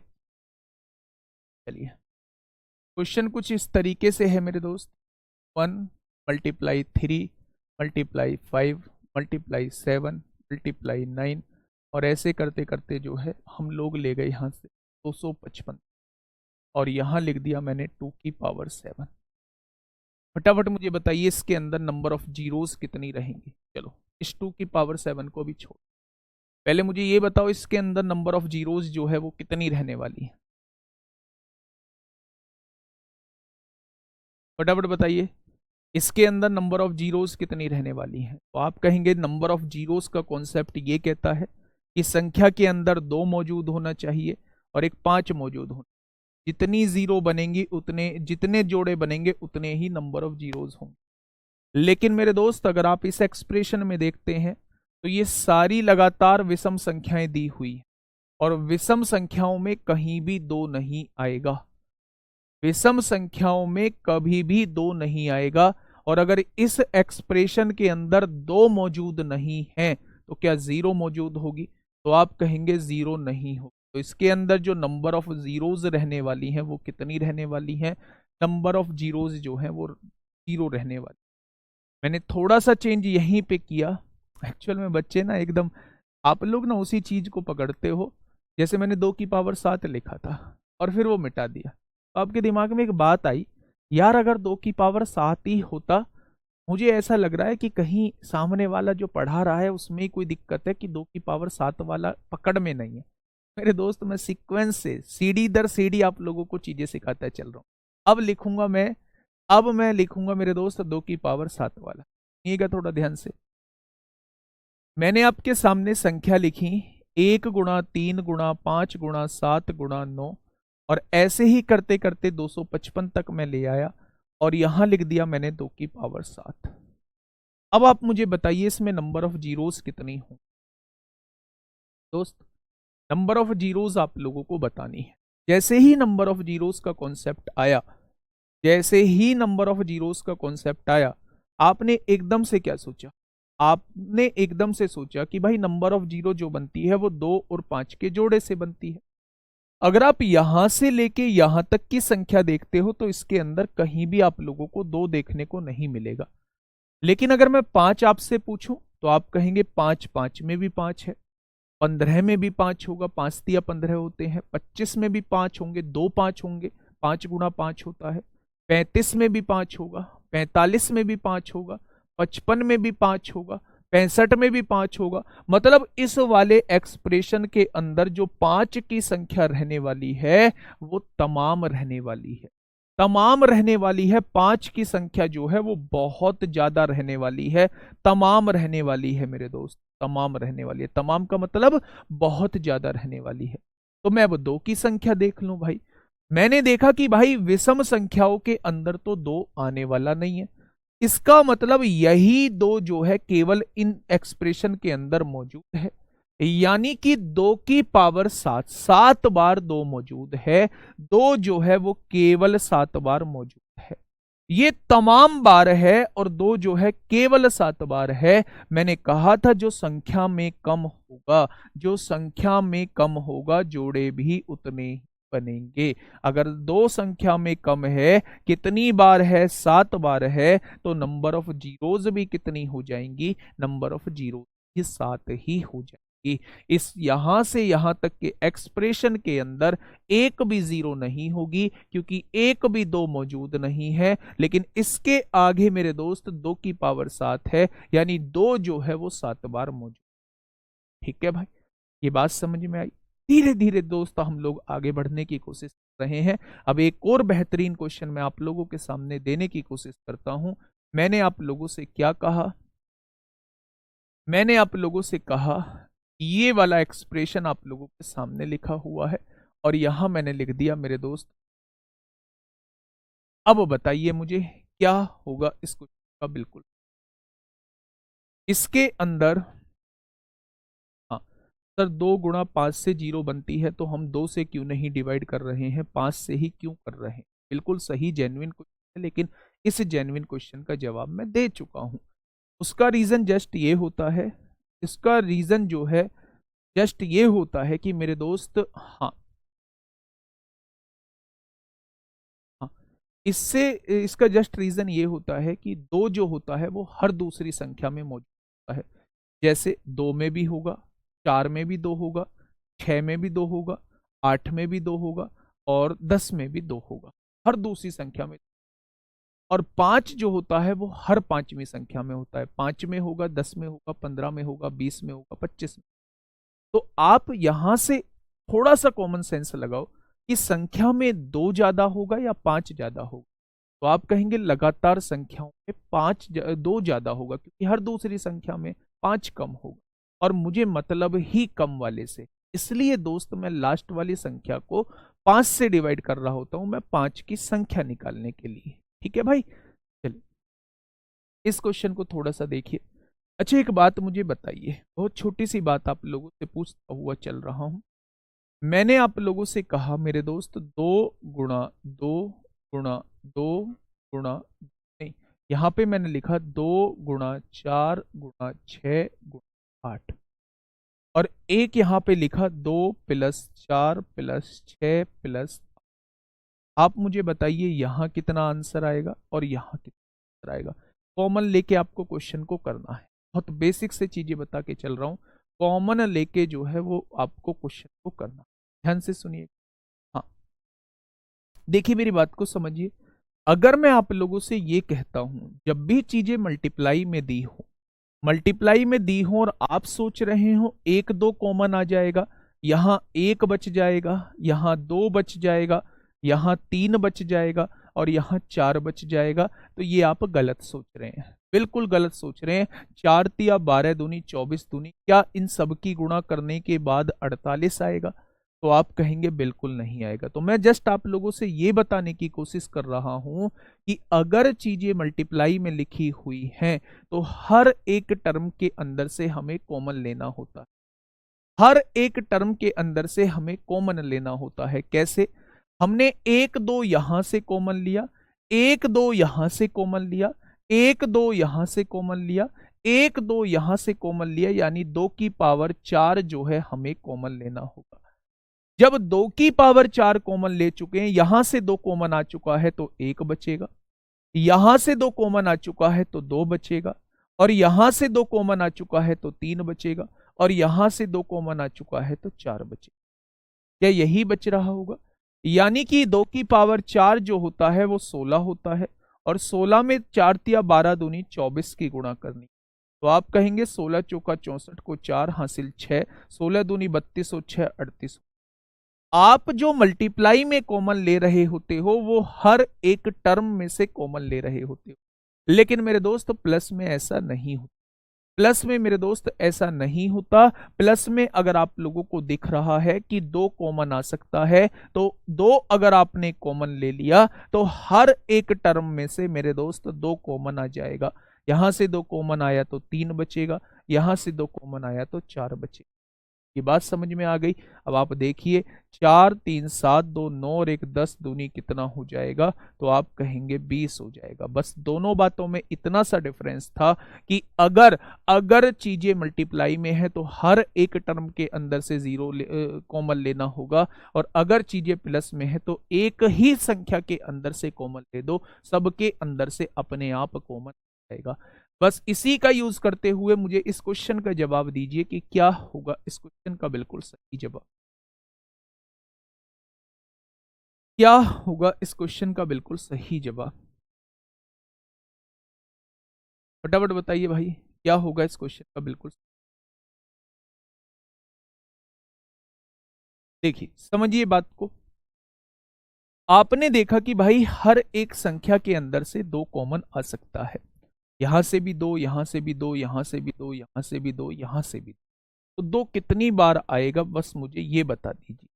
चलिए। क्वेश्चन कुछ इस तरीके से है मेरे दोस्त। 1 × 5 × 7 × 9 और ऐसे करते करते जो है हम लोग ले गए यहाँ से 255 और यहाँ लिख दिया मैंने 2⁻7। फटाफट मुझे बताइए इसके अंदर नंबर ऑफ जीरोस कितनी रहेंगी। चलो इस 2⁻7 को भी छोड़, पहले मुझे ये बताओ इसके अंदर नंबर ऑफ जीरोस जो है वो कितनी रहने वाली है। फटाफट बताइए इसके अंदर नंबर ऑफ जीरोस कितनी रहने वाली है। तो आप कहेंगे नंबर ऑफ जीरोस का कॉन्सेप्ट ये कहता है कि संख्या के अंदर 2 मौजूद होना चाहिए और एक 5 मौजूद होना। जितनी जीरो बनेंगी उतने, जितने जोड़े बनेंगे उतने ही नंबर ऑफ जीरोस होंगे। लेकिन मेरे दोस्त अगर आप इस एक्सप्रेशन में देखते हैं तो ये सारी लगातार विषम संख्याएं दी हुई हैं और विषम संख्याओं में कहीं भी 2 नहीं आएगा। विषम संख्याओं में कभी भी 2 नहीं आएगा। और अगर इस एक्सप्रेशन के अंदर 2 मौजूद नहीं है तो क्या जीरो मौजूद होगी। तो आप कहेंगे जीरो नहीं होगी। तो इसके अंदर जो नंबर ऑफ जीरोज रहने वाली हैं वो कितनी रहने वाली हैं। नंबर ऑफ जीरोज जो है वो जीरो रहने वाली। मैंने थोड़ा सा चेंज यहीं पे किया। एक्चुअल में बच्चे ना एकदम आप लोग ना उसी चीज को पकड़ते हो। जैसे मैंने 2⁻7 लिखा था और फिर वो मिटा दिया। तो आपके दिमाग में एक बात आई, यार अगर 2⁻7 ही होता, मुझे ऐसा लग रहा है कि कहीं सामने वाला जो पढ़ा रहा है उसमें ही कोई दिक्कत है कि 2⁻7 वाला पकड़ में नहीं है। मेरे दोस्त मैं सीक्वेंस से सीढ़ी दर सीढ़ी आप लोगों को चीजें सिखाता चल रहा हूँ। अब मैं लिखूंगा मेरे दोस्त 2⁻7 वाला। सुनिएगा थोड़ा ध्यान से। मैंने आपके सामने संख्या लिखी 1 × 3 × 5 × 7 × 9 और ऐसे ही करते करते 255 तक मैं ले आया और यहां लिख दिया मैंने 2⁻7। अब आप मुझे बताइए इसमें नंबर ऑफ जीरोस कितनी हो। दोस्त नंबर ऑफ जीरोस आप लोगों को बतानी है। जैसे ही नंबर ऑफ जीरोस का कॉन्सेप्ट आया, जैसे ही नंबर ऑफ जीरोस का कॉन्सेप्ट आया, आपने एकदम से क्या सोचा। आपने एकदम से सोचा कि भाई नंबर ऑफ जीरो जो बनती है वो 2 और 5 के जोड़े से बनती है। अगर आप यहां से लेके यहां तक की संख्या देखते हो तो इसके अंदर कहीं भी आप लोगों को 2 देखने को नहीं मिलेगा। लेकिन अगर मैं 5 आपसे पूछूं तो आप कहेंगे 5 5 में भी 5 है, 15 में भी 5 होगा, 5 तिया 15 होते हैं, 25 में भी 5 होंगे, 2 5 होंगे, 5 × 5 होता है, 35 में भी 5 होगा, 45 में भी 5 होगा, 55 में भी 5 होगा, 65 में भी 5 होगा। मतलब इस वाले एक्सप्रेशन के अंदर जो 5 की संख्या रहने वाली है वो तमाम रहने वाली है, तमाम रहने वाली है। 5 की संख्या जो है वो बहुत ज्यादा रहने वाली है, तमाम रहने वाली है मेरे दोस्त, तमाम रहने वाली है। तमाम का मतलब बहुत ज्यादा रहने वाली है। तो मैं अब 2 की संख्या देख लूं भाई। मैंने देखा कि भाई विषम संख्याओं के अंदर तो 2 आने वाला नहीं है। इसका मतलब यही 2 जो है केवल इन एक्सप्रेशन के अंदर मौजूद है। यानी कि 2⁻7 7 बार 2 मौजूद है। 2 जो है वो केवल 7 बार मौजूद है। ये तमाम बार है और 2 जो है केवल 7 बार है। मैंने कहा था जो संख्या में कम होगा, जो संख्या में कम होगा जोड़े भी उतने ही बनेंगे। अगर 2 संख्या में कम है, कितनी बार है, 7 बार है, तो नंबर ऑफ जीरोज भी कितनी हो जाएंगी, नंबर ऑफ जीरो 7 ही हो जाएंगी। इस यहां से यहां तक के एक्सप्रेशन के अंदर एक भी जीरो नहीं होगी क्योंकि एक भी 2 मौजूद नहीं है। लेकिन इसके आगे मेरे दोस्त 2⁻7 है, यानी 2 जो है वो 7 बार मौजूद। ठीक है भाई, ये बात समझ में आई। धीरे धीरे दोस्त हम लोग आगे बढ़ने की कोशिश कर रहे हैं। अब एक और बेहतरीन क्वेश्चन मैं आप लोगों के सामने देने की कोशिश करता हूं। मैंने आप लोगों से क्या कहा, मैंने आप लोगों से कहा ये वाला एक्सप्रेशन आप लोगों के सामने लिखा हुआ है और यहां मैंने लिख दिया मेरे दोस्त। अब बताइए मुझे क्या होगा इस क्वेश्चन का। बिल्कुल इसके अंदर, हाँ, सर 2 × 5 से 0 बनती है, तो हम 2 से क्यों नहीं डिवाइड कर रहे हैं, 5 से ही क्यों कर रहे हैं? बिल्कुल सही जेन्युइन क्वेश्चन है, लेकिन इस जेन्युइन क्वेश्चन का जवाब मैं दे चुका हूं। उसका रीजन जस्ट ये होता है, इसका रीजन जो है जस्ट ये होता है कि मेरे दोस्त, हाँ हाँ, इससे इसका जस्ट रीजन ये होता है कि 2 जो होता है वो हर दूसरी संख्या में मौजूद होता है। जैसे 2 में भी होगा, 4 में भी 2 होगा, 6 में भी 2 होगा, 8 में भी 2 होगा और 10 में भी 2 होगा, हर दूसरी संख्या में। और 5 जो होता है वो हर पांचवी संख्या में होता है, 5 में होगा, 10 में होगा, 15 में होगा, 20 में होगा, 25 में। तो आप यहां से थोड़ा सा कॉमन सेंस लगाओ कि संख्या में 2 ज्यादा होगा या 5 ज्यादा होगा। तो आप कहेंगे लगातार संख्याओं में 2 ज्यादा होगा, क्योंकि हर दूसरी संख्या में 5 कम होगा और मुझे मतलब ही कम वाले से। इसलिए दोस्त मैं लास्ट वाली संख्या को 5 से डिवाइड कर रहा होता हूं, मैं 5 की संख्या निकालने के लिए। ठीक है भाई, चलिए इस क्वेश्चन को थोड़ा सा देखिए। अच्छा एक बात मुझे बताइए, बहुत छोटी सी बात आप लोगों से पूछता हुआ चल रहा हूं। मैंने आप लोगों से कहा मेरे दोस्त 2 × 2 × 2 नहीं, यहां पे मैंने लिखा 2 × 4 × 6 × 8 और एक यहां पे लिखा 2 + 4 + 6 + आप मुझे बताइए यहां कितना आंसर आएगा और यहां कितना आंसर आएगा। कॉमन लेके आपको क्वेश्चन को करना है, बहुत बेसिक से चीजें बता के चल रहा हूं। कॉमन लेके जो है वो आपको क्वेश्चन को करना है। ध्यान से सुनिए। हाँ, देखिए मेरी बात को समझिए। अगर मैं आप लोगों से ये कहता हूं, जब भी चीजें मल्टीप्लाई में दी हो और आप सोच रहे हो 1 2 कॉमन आ जाएगा, यहां 1 बच जाएगा, यहां 2 बच जाएगा, यहां 3 बच जाएगा और यहां 4 बच जाएगा, तो ये आप गलत सोच रहे हैं, बिल्कुल गलत सोच रहे हैं। 4 तिया 12 दूनी 24 दूनी, क्या इन सब की गुणा करने के बाद 48 आएगा? तो आप कहेंगे बिल्कुल नहीं आएगा। तो मैं जस्ट आप लोगों से ये बताने की कोशिश कर रहा हूं कि अगर चीजें मल्टीप्लाई में लिखी हुई हैं तो हर एक टर्म के अंदर से हमें कॉमन लेना होता है। हर एक टर्म के अंदर से हमें कॉमन लेना होता है। कैसे? हमने 1 2 यहां से कॉमन लिया, 1 2 यहां से कॉमन लिया, 1 2 यहां से कॉमन लिया, 1 2 यहां से कॉमन लिया, यानी 2 की पावर 4 जो है हमें कॉमन लेना होगा। जब 2 की पावर 4 कॉमन ले चुके हैं, यहां से 2 कॉमन आ चुका है तो 1 बचेगा, यहां से 2 कॉमन आ चुका है तो 2 बचेगा, और यहां से 2 कॉमन आ चुका है तो 3 बचेगा, और यहां से 2 कॉमन आ चुका है तो 4 बचेगा। क्या यही बच रहा होगा? यानी कि 2 की पावर 4 जो होता है वो 16 होता है, और 16 में 4 तिया 12 दूनी 24 की गुणा करनी। तो आप कहेंगे 16 चौका 64 को 4 हासिल 6, 16 दूनी 32 और 6 38। आप जो मल्टीप्लाई में कॉमन ले रहे होते हो वो हर एक टर्म में से कॉमन ले रहे होते हो, लेकिन मेरे दोस्त प्लस में ऐसा नहीं होता। प्लस में मेरे दोस्त ऐसा नहीं होता। प्लस में अगर आप लोगों को दिख रहा है कि 2 कॉमन आ सकता है, तो 2 अगर आपने कॉमन ले लिया तो हर एक टर्म में से मेरे दोस्त 2 कॉमन आ जाएगा। यहां से 2 कॉमन आया तो 3 बचेगा, यहां से 2 कॉमन आया तो 4 बचेगा। ये बात समझ में आ गई? अब आप देखिए, 4 3 7 2 9 और 1 10 दूनी कितना हो जाएगा? तो आप कहेंगे 20 हो जाएगा। बस दोनों बातों में इतना सा डिफरेंस था कि अगर अगर चीजें मल्टीप्लाई में है तो हर एक टर्म के अंदर से 0 कॉमन लेना होगा, और अगर चीजें प्लस में है तो एक ही संख्या के अंदर से कॉमन ले दो, सबके अंदर से अपने आप कॉमन आएगा। बस इसी का यूज करते हुए मुझे इस क्वेश्चन का जवाब दीजिए कि क्या होगा इस क्वेश्चन का बिल्कुल सही जवाब। क्या होगा इस क्वेश्चन का बिल्कुल सही जवाब? फटाफट बताइए भाई, क्या होगा इस क्वेश्चन का बिल्कुल। देखिए समझिए बात को। आपने देखा कि भाई हर एक संख्या के अंदर से 2 कॉमन आ सकता है। यहां से भी 2, यहां से भी 2, यहां से भी 2, यहां से भी 2, यहां से भी 2। तो 2 कितनी बार आएगा बस मुझे ये बता दीजिए।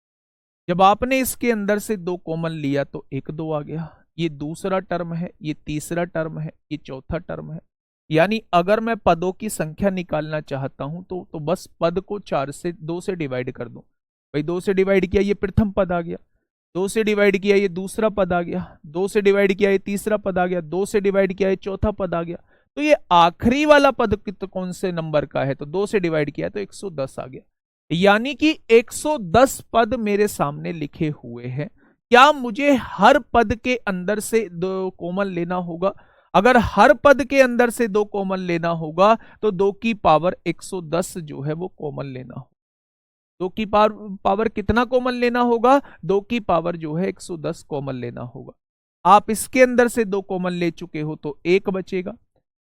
जब आपने इसके अंदर से 2 कॉमन लिया तो 1 2 आ गया, ये दूसरा टर्म है, ये तीसरा टर्म है, ये चौथा टर्म है। यानी अगर मैं पदों की संख्या निकालना चाहता हूं तो बस पद को 2 से डिवाइड कर दूं। भाई 2 से डिवाइड किया, ये प्रथम पद आ गया। 2 से डिवाइड किया, ये दूसरा पद आ गया। 2 से डिवाइड किया, ये तीसरा पद आ गया। 2 से डिवाइड किया, ये चौथा पद आ गया। तो ये आखिरी वाला पद कौन से नंबर का है? तो 2 से डिवाइड किया तो 110 आ गया। यानी कि 110 पद मेरे सामने लिखे हुए हैं। क्या मुझे हर पद के अंदर से 2 कॉमन लेना होगा? अगर हर पद के अंदर से 2 कॉमन लेना होगा तो 2 की पावर 110 जो है वो कॉमन लेना होगा। 2 की पावर कितना कॉमन लेना होगा? 2 की पावर जो है 110 कॉमन लेना होगा। आप इसके अंदर से 2 कॉमन ले चुके हो तो 1 बचेगा।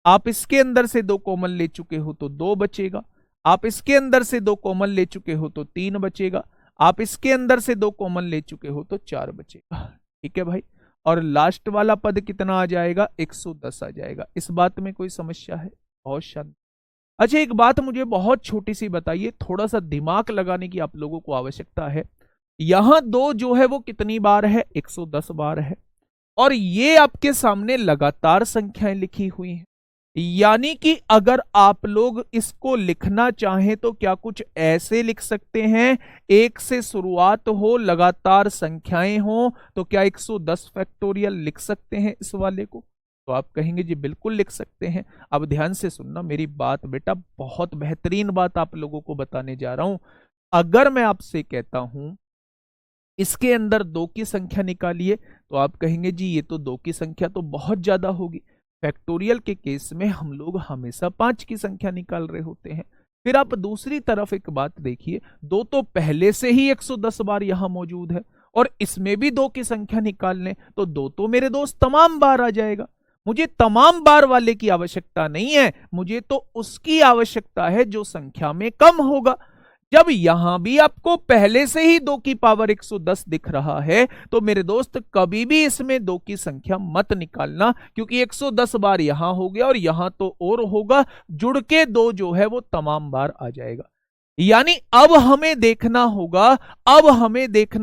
आप इसके अंदर से 2 कॉमन ले चुके हो तो 2 बचेगा। आप इसके अंदर से 2 कॉमन ले चुके हो तो 3 बचेगा। आप इसके अंदर से 2 कॉमन ले चुके हो तो 4 बचेगा। ठीक है भाई। और लास्ट वाला पद कितना आ जाएगा? 110 आ जाएगा। इस बात में कोई समस्या है? बहुत शानदार। अच्छा, एक बात मुझे बहुत छोटी सी बताइए, थोड़ा सा दिमाग लगाने की आप लोगों को आवश्यकता है। यहां 2 जो है वो कितनी बार है? 110 बार है। और ये आपके सामने लगातार संख्याएं लिखी हुई हैं। यानी कि अगर आप लोग इसको लिखना चाहें तो क्या कुछ ऐसे लिख सकते हैं, 1 से शुरुआत हो, लगातार संख्याएं हो, तो क्या 110 फैक्टोरियल लिख सकते हैं इस वाले को? तो आप कहेंगे जी बिल्कुल लिख सकते हैं। अब ध्यान से सुनना मेरी बात बेटा, बहुत बेहतरीन बात आप लोगों को बताने जा रहा हूं। अगर मैं आपसे कहता हूं इसके अंदर 2 की संख्या निकालिए, तो आप कहेंगे जी ये तो 2 की संख्या तो बहुत ज्यादा होगी। फैक्टोरियल के केस में हम लोग हमेशा 5 की संख्या निकाल रहे होते हैं। फिर आप दूसरी तरफ एक बात देखिए, 2 तो पहले से ही 110 बार यहां मौजूद है, और इसमें भी 2 की संख्या निकाल लें तो 2 तो मेरे दोस्त तमाम बार आ जाएगा। मुझे तमाम बार वाले की आवश्यकता नहीं है, मुझे तो उसकी आवश्यकता है जो संख्या में कम होगा। जब यहां भी आपको पहले से ही 2 की पावर 110 दिख रहा है, तो मेरे दोस्त कभी भी इसमें 2 की संख्या मत निकालना, क्योंकि 110 बार यहां हो गया और यहां तो और होगा, जुड़ के 2 जो है वो तमाम बार आ जाएगा। यानी अब हमें देखना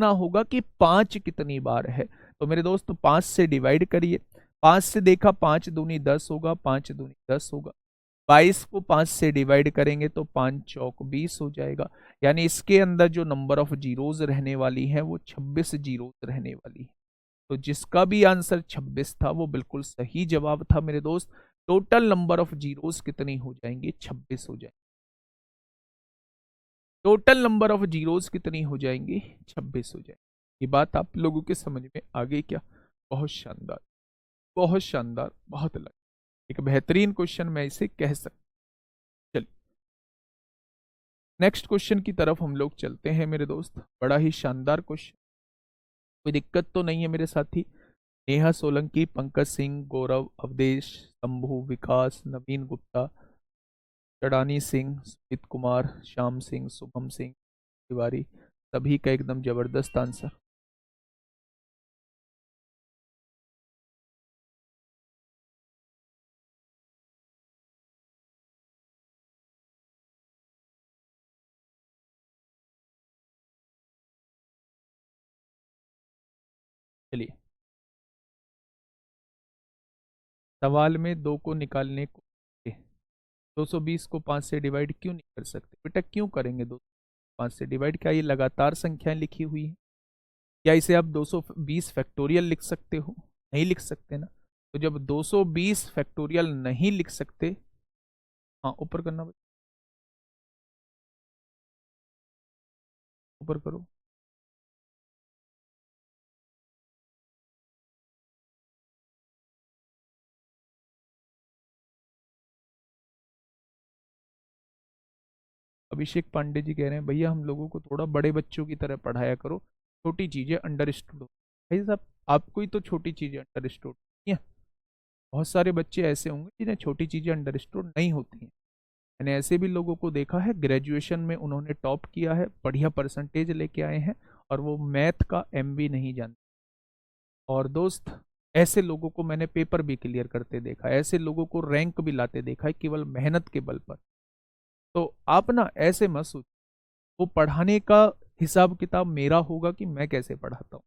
होगा कि 5 कितनी बार है। तो मेरे दोस्त 5 से डिवाइड करिए। 5 से देखा, 5 दूनी 10 होगा, 5 दूनी 10 होगा। 22 को 5 से डिवाइड करेंगे तो 5 चौक 20 हो जाएगा। यानी इसके अंदर जो नंबर ऑफ जीरोज रहने वाली है वो 26 जीरोज रहने वाली है। तो जिसका भी आंसर 26 था वो बिल्कुल सही जवाब था मेरे दोस्त। टोटल नंबर ऑफ जीरोज कितनी हो जाएंगी? 26 हो जाएंगे। टोटल नंबर ऑफ जीरोज कितनी हो जाएंगी? 26 हो जाएंगी। ये बात आप लोगों के समझ में आ गई क्या? बहुत शानदार, बहुत शानदार, बहुत अलग, एक बेहतरीन क्वेश्चन मैं इसे कह सकता। चलिए नेक्स्ट क्वेश्चन की तरफ हम लोग चलते हैं मेरे दोस्त। बड़ा ही शानदार क्वेश्चन, कोई दिक्कत तो नहीं है मेरे साथी? नेहा सोलंकी, पंकज सिंह, गौरव, अवधेश, शंभू, विकास, नवीन गुप्ता, चड़ानी सिंह, सुमित कुमार, श्याम सिंह, शुभम सिंह तिवारी, सभी का एकदम जबरदस्त आंसर। चलिए, सवाल में 2 को निकालने को 220 को 5 से डिवाइड क्यों नहीं कर सकते? बेटा क्यों करेंगे 205 से डिवाइड? क्या ये लगातार संख्याएं लिखी हुई है? क्या इसे आप 220 फैक्टोरियल लिख सकते हो? नहीं लिख सकते ना। तो जब 220 फैक्टोरियल नहीं लिख सकते, हाँ ऊपर करना, ऊपर करो। अभिषेक पांडे जी कह रहे हैं भैया हम लोगों को थोड़ा बड़े बच्चों की तरह पढ़ाया करो, छोटी चीजें अंडरस्टूड हो। भाई साहब आपको ही तो छोटी चीजें अंडरस्टूड नहीं है, बहुत सारे बच्चे ऐसे होंगे जिन्हें छोटी चीजें अंडरस्टूड नहीं होती हैं। मैंने ऐसे भी लोगों को देखा है, ग्रेजुएशन में उन्होंने टॉप किया है, बढ़िया परसेंटेज लेके आए हैं, और वो मैथ का एम भी नहीं जानते। और दोस्त ऐसे लोगों को मैंने पेपर भी क्लियर करते देखा है, ऐसे लोगों को रैंक भी लाते देखा है केवल मेहनत के बल पर। तो आप ना ऐसे मत सोचिए, वो पढ़ाने का हिसाब किताब मेरा होगा कि मैं कैसे पढ़ाता हूँ।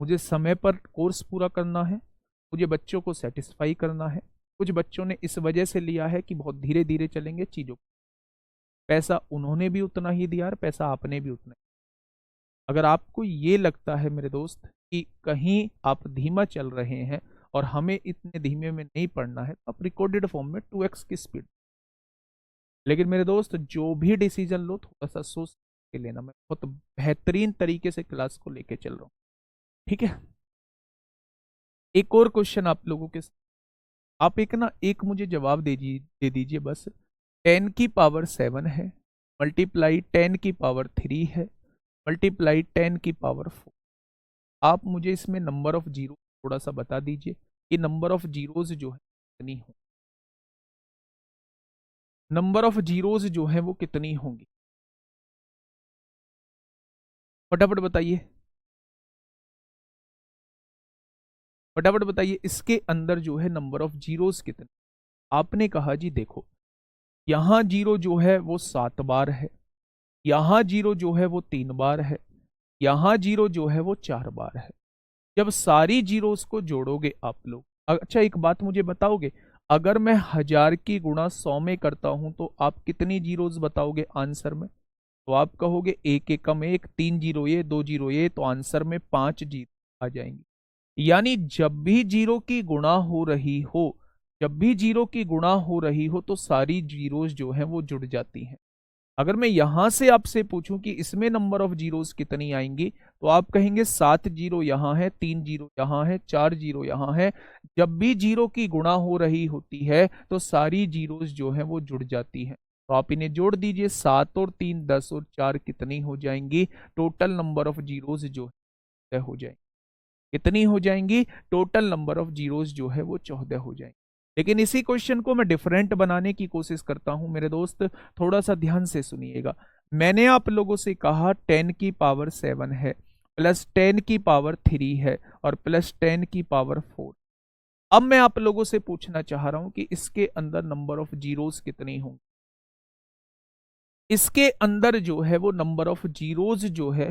मुझे समय पर कोर्स पूरा करना है, मुझे बच्चों को सेटिस्फाई करना है, कुछ बच्चों ने इस वजह से लिया है कि बहुत धीरे धीरे चलेंगे चीजों, पैसा उन्होंने भी उतना ही दिया और पैसा आपने भी उतना ही। अगर आपको ये लगता है मेरे दोस्त कि कहीं आप धीमा चल रहे हैं और हमें इतने धीमे में नहीं पढ़ना है, तो आप रिकॉर्डेड फॉर्म में 2x की स्पीड। लेकिन मेरे दोस्त जो भी डिसीजन लो थोड़ा सा सोच के लेना। मैं बहुत बेहतरीन तरीके से क्लास को लेके चल रहा हूँ, ठीक है। एक और क्वेश्चन आप लोगों के, आप एक मुझे जवाब दे दीजिए बस। 10⁻7 है, मल्टीप्लाई 10⁻3 है, मल्टीप्लाई 10⁻4। आप मुझे इसमें नंबर ऑफ जीरो थोड़ा सा बता दीजिए कि नंबर ऑफ जीरोज जो है कितनी हो, नंबर ऑफ जीरोज जो है वो कितनी होंगी, फटाफट बताइए, फटाफट बताइए। इसके अंदर जो है नंबर ऑफ जीरोज कितने। आपने कहा जी देखो, यहां जीरो जो है वो 7 बार है, यहां जीरो जो है वो 3 बार है, यहां जीरो जो है वो 4 बार है। जब सारी जीरोस को जोड़ोगे आप लोग, अच्छा एक बात मुझे बताओगे, अगर मैं 1000 की गुणा 100 में करता हूं तो आप कितनी जीरोस बताओगे आंसर में। तो आप कहोगे एक एकम एक, 3 जीरो ये, 2 जीरो ये, तो आंसर में 5 जीरो आ जाएंगी। यानी जब भी जीरो की गुणा हो रही हो, जब भी जीरो की गुणा हो रही हो तो सारी जीरोस जो है वो जुड़ जाती हैं। अगर मैं यहां से आपसे पूछूं कि इसमें नंबर ऑफ जीरोस कितनी आएंगी, तो आप कहेंगे 7 जीरो यहां है, 3 जीरो यहां है, 4 जीरो यहां है। जब भी जीरो की गुणा हो रही होती है तो सारी जीरोस जो है वो जुड़ जाती हैं। तो आप इन्हें जोड़ दीजिए, 7 और 3 10 और 4 कितनी हो जाएंगी, टोटल नंबर ऑफ जीरोस जो है हो जाएंगी। कितनी हो जाएंगी, टोटल नंबर ऑफ जीरोस जो है वो 14 हो जाएंगी। लेकिन इसी क्वेश्चन को मैं डिफरेंट बनाने की कोशिश करता हूं मेरे दोस्त, थोड़ा सा ध्यान से सुनिएगा। मैंने आप लोगों से कहा 10⁻7 है, प्लस 10⁻3 है और प्लस 10⁻4। अब मैं आप लोगों से पूछना चाह रहा हूं कि इसके अंदर नंबर ऑफ जीरोस कितनी होंगी। इसके अंदर जो है वो नंबर ऑफ जीरोस जो है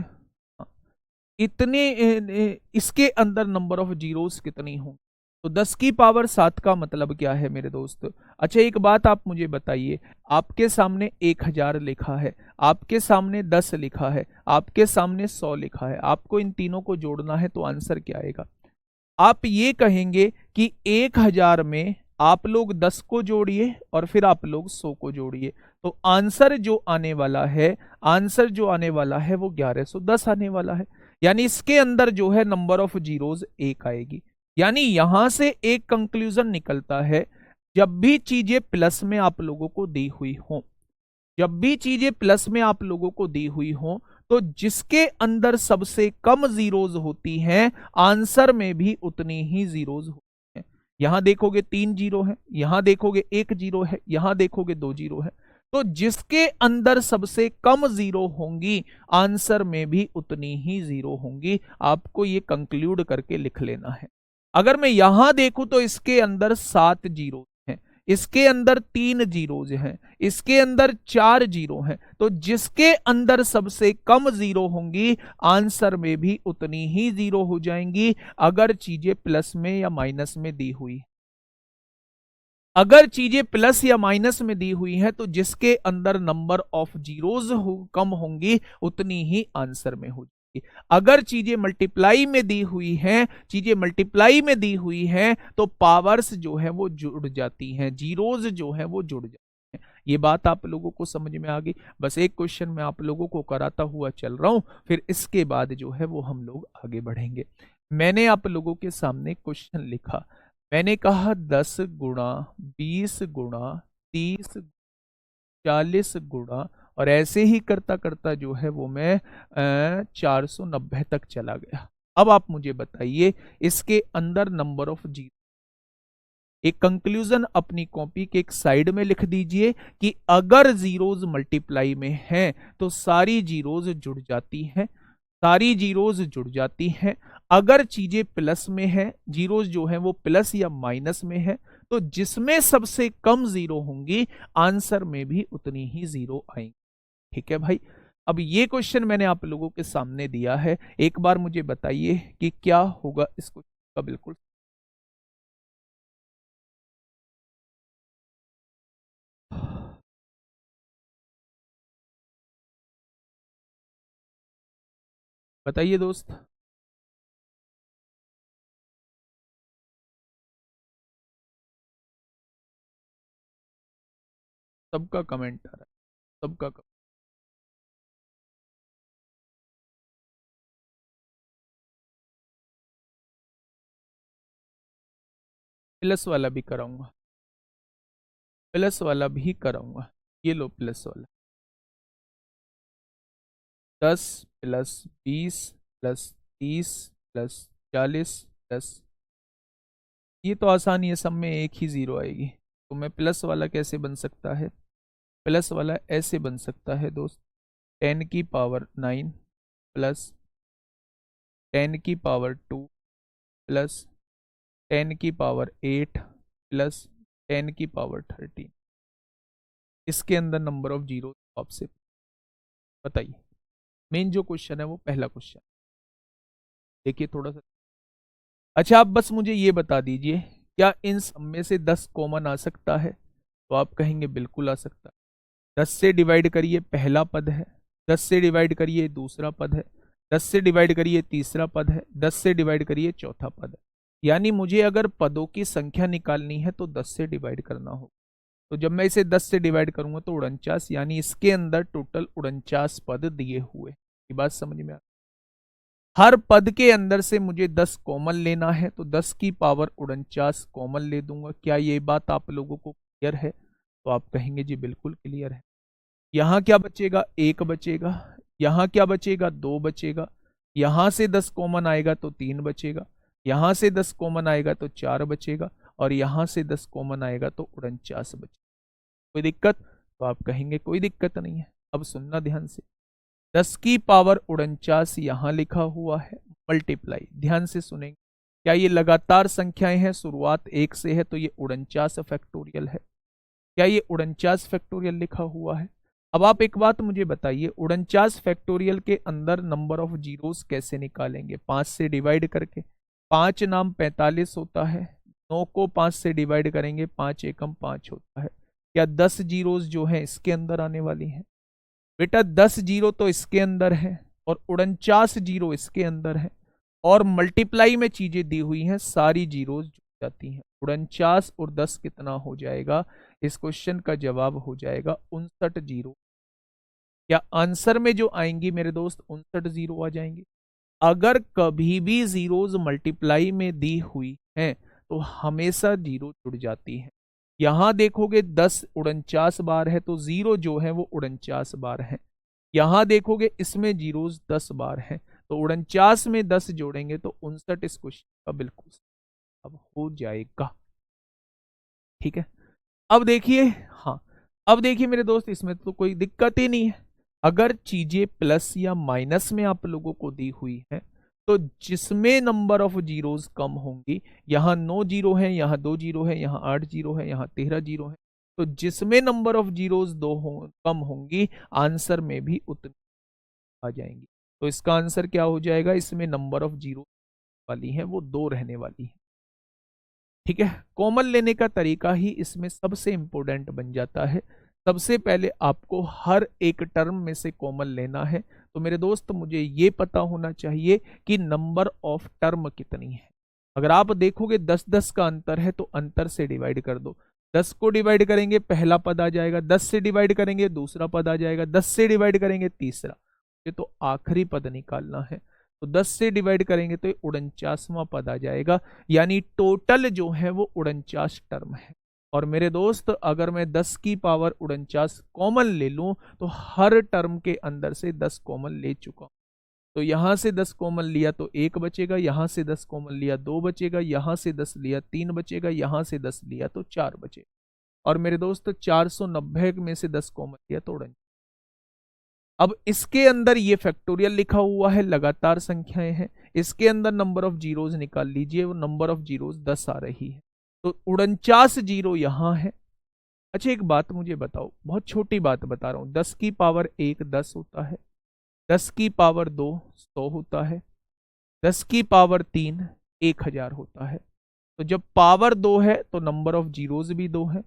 इतने, इसके अंदर नंबर ऑफ जीरोस कितनी होंगी। तो 10⁻7 का मतलब क्या है मेरे दोस्त। अच्छा एक बात आप मुझे बताइए, आपके सामने 1000 लिखा है, आपके सामने 10 लिखा है, आपके सामने 100 लिखा है, आपको इन तीनों को जोड़ना है तो आंसर क्या आएगा। आप ये कहेंगे कि 1000 में आप लोग 10 को जोड़िए और फिर आप लोग 100 को जोड़िए, तो आंसर जो आने वाला है, आंसर जो आने वाला है वो 1110 आने वाला है। यानी इसके अंदर जो है नंबर ऑफ जीरोस 1 आएगी। यानी यहां से एक कंक्लूजन निकलता है, जब भी चीजें प्लस में आप लोगों को दी हुई हो, जब भी चीजें प्लस में आप लोगों को दी हुई हो, तो जिसके अंदर सबसे कम जीरोज होती हैं आंसर में भी उतनी ही जीरोज होती हैं। यहां देखोगे 3 जीरो है, यहां देखोगे 1 जीरो है, यहां देखोगे 2 जीरो है। तो जिसके अंदर सबसे कम जीरो होंगी आंसर में भी उतनी ही जीरो होंगी। आपको ये कंक्लूड करके लिख लेना है। अगर मैं यहां देखूं तो इसके अंदर 7 जीरो हैं, इसके अंदर 3 जीरोज हैं, इसके अंदर 4 जीरो हैं। तो जिसके अंदर सबसे कम जीरो होंगी आंसर में भी उतनी ही जीरो हो जाएंगी, अगर चीजें प्लस में या माइनस में दी हुई। अगर चीजें प्लस या माइनस में दी हुई हैं तो जिसके अंदर नंबर ऑफ जीरोज कम होंगी उतनी ही आंसर में होगी। अगर चीजें मल्टीप्लाई में दी हुई हैं, चीजें मल्टीप्लाई में दी हुई हैं तो पावर्स जो है वो जुड़ जाती हैं, जीरोज जो है वो जुड़ जाती हैं। ये बात आप लोगों को समझ में आ गई। बस एक क्वेश्चन मैं आप लोगों को कराता हुआ चल रहा हूं, फिर इसके बाद जो है वो हम लोग आगे बढ़ेंगे। मैंने आप लोगों के सामने क्वेश्चन लिखा, मैंने कहा 10 गुणा 20 गुणा 30 40 गुणा, और ऐसे ही करता करता जो है वो मैं 490 तक चला गया। अब आप मुझे बताइए इसके अंदर नंबर ऑफ जीरो। एक कंक्लूजन अपनी कॉपी के एक साइड में लिख दीजिए कि अगर जीरोज मल्टीप्लाई में हैं तो सारी जीरोज जुड़ जाती हैं, सारी जीरोज जुड़ जाती हैं। अगर चीजें प्लस में है, जीरोज जो है वो प्लस या माइनस में है, तो जिसमें सबसे कम जीरो होंगी आंसर में भी उतनी ही जीरो आएंगी। ठीक है भाई, अब ये क्वेश्चन मैंने आप लोगों के सामने दिया है, एक बार मुझे बताइए कि क्या होगा इस क्वेश्चन का। बिल्कुल बताइए दोस्त। सबका कमेंट आ रहा है, सबका प्लस वाला भी कराऊंगा, प्लस वाला भी कराऊंगा। ये लो प्लस वाला। 10 + 20 + 30 + 40 ये तो आसानी है, सब में एक ही जीरो आएगी। तो मैं प्लस वाला कैसे बन सकता है? प्लस वाला ऐसे बन सकता है दोस्त, 10⁻⁹ प्लस 10⁻², प्लस 10⁻8 प्लस 10⁻13। इसके अंदर नंबर ऑफ जीरो आपसे बताइए। मेन जो क्वेश्चन है वो पहला क्वेश्चन देखिए थोड़ा सा। अच्छा, आप बस मुझे ये बता दीजिए, क्या इन सब में से 10 कॉमन आ सकता है? तो आप कहेंगे बिल्कुल आ सकता है। 10 से डिवाइड करिए पहला पद है, 10 से डिवाइड करिए दूसरा पद है, 10 से डिवाइड करिए तीसरा पद है, 10 से डिवाइड करिए चौथा पद है। यानी मुझे अगर पदों की संख्या निकालनी है तो 10 से डिवाइड करना होगा। तो जब मैं इसे 10 से डिवाइड करूंगा तो 49, यानी इसके अंदर टोटल 49 पद दिए हुए। ये बात समझ में आ? हर पद के अंदर से मुझे 10 कॉमन लेना है, तो 10⁻49 कॉमन ले दूंगा। क्या ये बात आप लोगों को क्लियर है? तो आप कहेंगे जी बिल्कुल क्लियर है। यहां क्या बचेगा? 1 बचेगा। यहां क्या बचेगा? 2 बचेगा। यहां से 10 कॉमन आएगा तो 3 बचेगा। यहां से 10 कॉमन आएगा तो 4 बचेगा। और यहां से 10 कॉमन आएगा तो 49 बचेगा। कोई दिक्कत? तो आप कहेंगे कोई दिक्कत नहीं है। अब सुनना ध्यान से, 10⁻49 यहां लिखा हुआ है, मल्टीप्लाई, ध्यान से सुनेंगे। क्या ये लगातार संख्याएं हैं? शुरुआत 1 से है तो ये 49 फैक्टोरियल है। क्या ये 49 फैक्टोरियल लिखा हुआ है? अब आप एक बात मुझे बताइए, 49 फैक्टोरियल के अंदर नंबर ऑफ जीरोस कैसे निकालेंगे? 5 से डिवाइड करके। 5 नाम 45 होता है, 9 को 5 से डिवाइड करेंगे, 5 एकम 5 होता है। क्या 10 जीरोस जो है इसके अंदर आने वाली हैं? बेटा 10 जीरो तो इसके अंदर है और 49 जीरो इसके अंदर है, और मल्टीप्लाई में चीजें दी हुई हैं, सारी जीरोस जुड़ जाती हैं। 49 और 10 कितना हो जाएगा? इस क्वेश्चन का जवाब हो जाएगा 59 जीरो। क्या आंसर में जो आएंगी मेरे दोस्त 59 जीरो आ जाएंगे? अगर कभी भी जीरोज मल्टीप्लाई में दी हुई हैं तो हमेशा जीरो जुड़ जाती है। यहां देखोगे 10 49 बार है तो जीरो जो है वो 49 बार है। यहां देखोगे इसमें जीरोज 10 बार है, तो 49 में 10 जोड़ेंगे तो 59 इस क्वेश्चन का बिल्कुल अब हो जाएगा। ठीक है, अब देखिए। हाँ, अब देखिए मेरे दोस्त, इसमें तो कोई दिक्कत ही नहीं है। अगर चीजें प्लस या माइनस में आप लोगों को दी हुई है तो जिसमें नंबर ऑफ जीरोस कम होंगी, यहां 9 जीरो है, यहां 2 जीरो है, यहां 8 जीरो है, यहां 13 जीरो है, तो जिसमें नंबर ऑफ जीरोस कम होंगी, आंसर में भी उतनी आ जाएंगी। तो इसका आंसर क्या हो जाएगा? इसमें नंबर ऑफ जीरो वाली है वो 2 रहने वाली है। ठीक है, कॉमन लेने का तरीका ही इसमें सबसे इंपॉर्टेंट बन जाता है। सबसे पहले आपको हर एक टर्म में से कॉमन लेना है। तो मेरे दोस्त मुझे ये पता होना चाहिए कि नंबर ऑफ टर्म कितनी है। अगर आप देखोगे 10-10 का अंतर है तो अंतर से डिवाइड कर दो। 10 को डिवाइड करेंगे पहला पद आ जाएगा, 10 से डिवाइड करेंगे दूसरा पद आ जाएगा, 10 से डिवाइड करेंगे तीसरा, ये तो आखिरी पद निकालना है। तो 10 से डिवाइड करेंगे तो 49वां पद आ जाएगा। यानी टोटल जो है वो 49 टर्म है। और मेरे दोस्त अगर मैं 10⁻49 कॉमन ले लूं तो हर टर्म के अंदर से 10 कॉमन ले चुका हूं। तो यहां से 10 कॉमन लिया तो 1 बचेगा, यहां से 10 कॉमन लिया 2 बचेगा, यहां से 10 लिया 3 बचेगा, यहां से 10 लिया तो 4 बचेगा। और मेरे दोस्त 490 में से 10 कॉमन लिया तो 49। अब इसके अंदर ये फैक्टोरियल लिखा हुआ है, लगातार संख्याएं हैं, इसके अंदर नंबर ऑफ जीरोज निकाल लीजिए, वो नंबर ऑफ जीरोज 10 आ रही है, तो 49 जीरो यहां है। अच्छा एक बात मुझे बताओ, बहुत छोटी बात बता रहा हूं, 10⁻1 10 होता है, 10⁻2 100 होता है, 10⁻3 1000 होता है। तो जब पावर 2 है तो नंबर ऑफ जीरोज भी 2 है,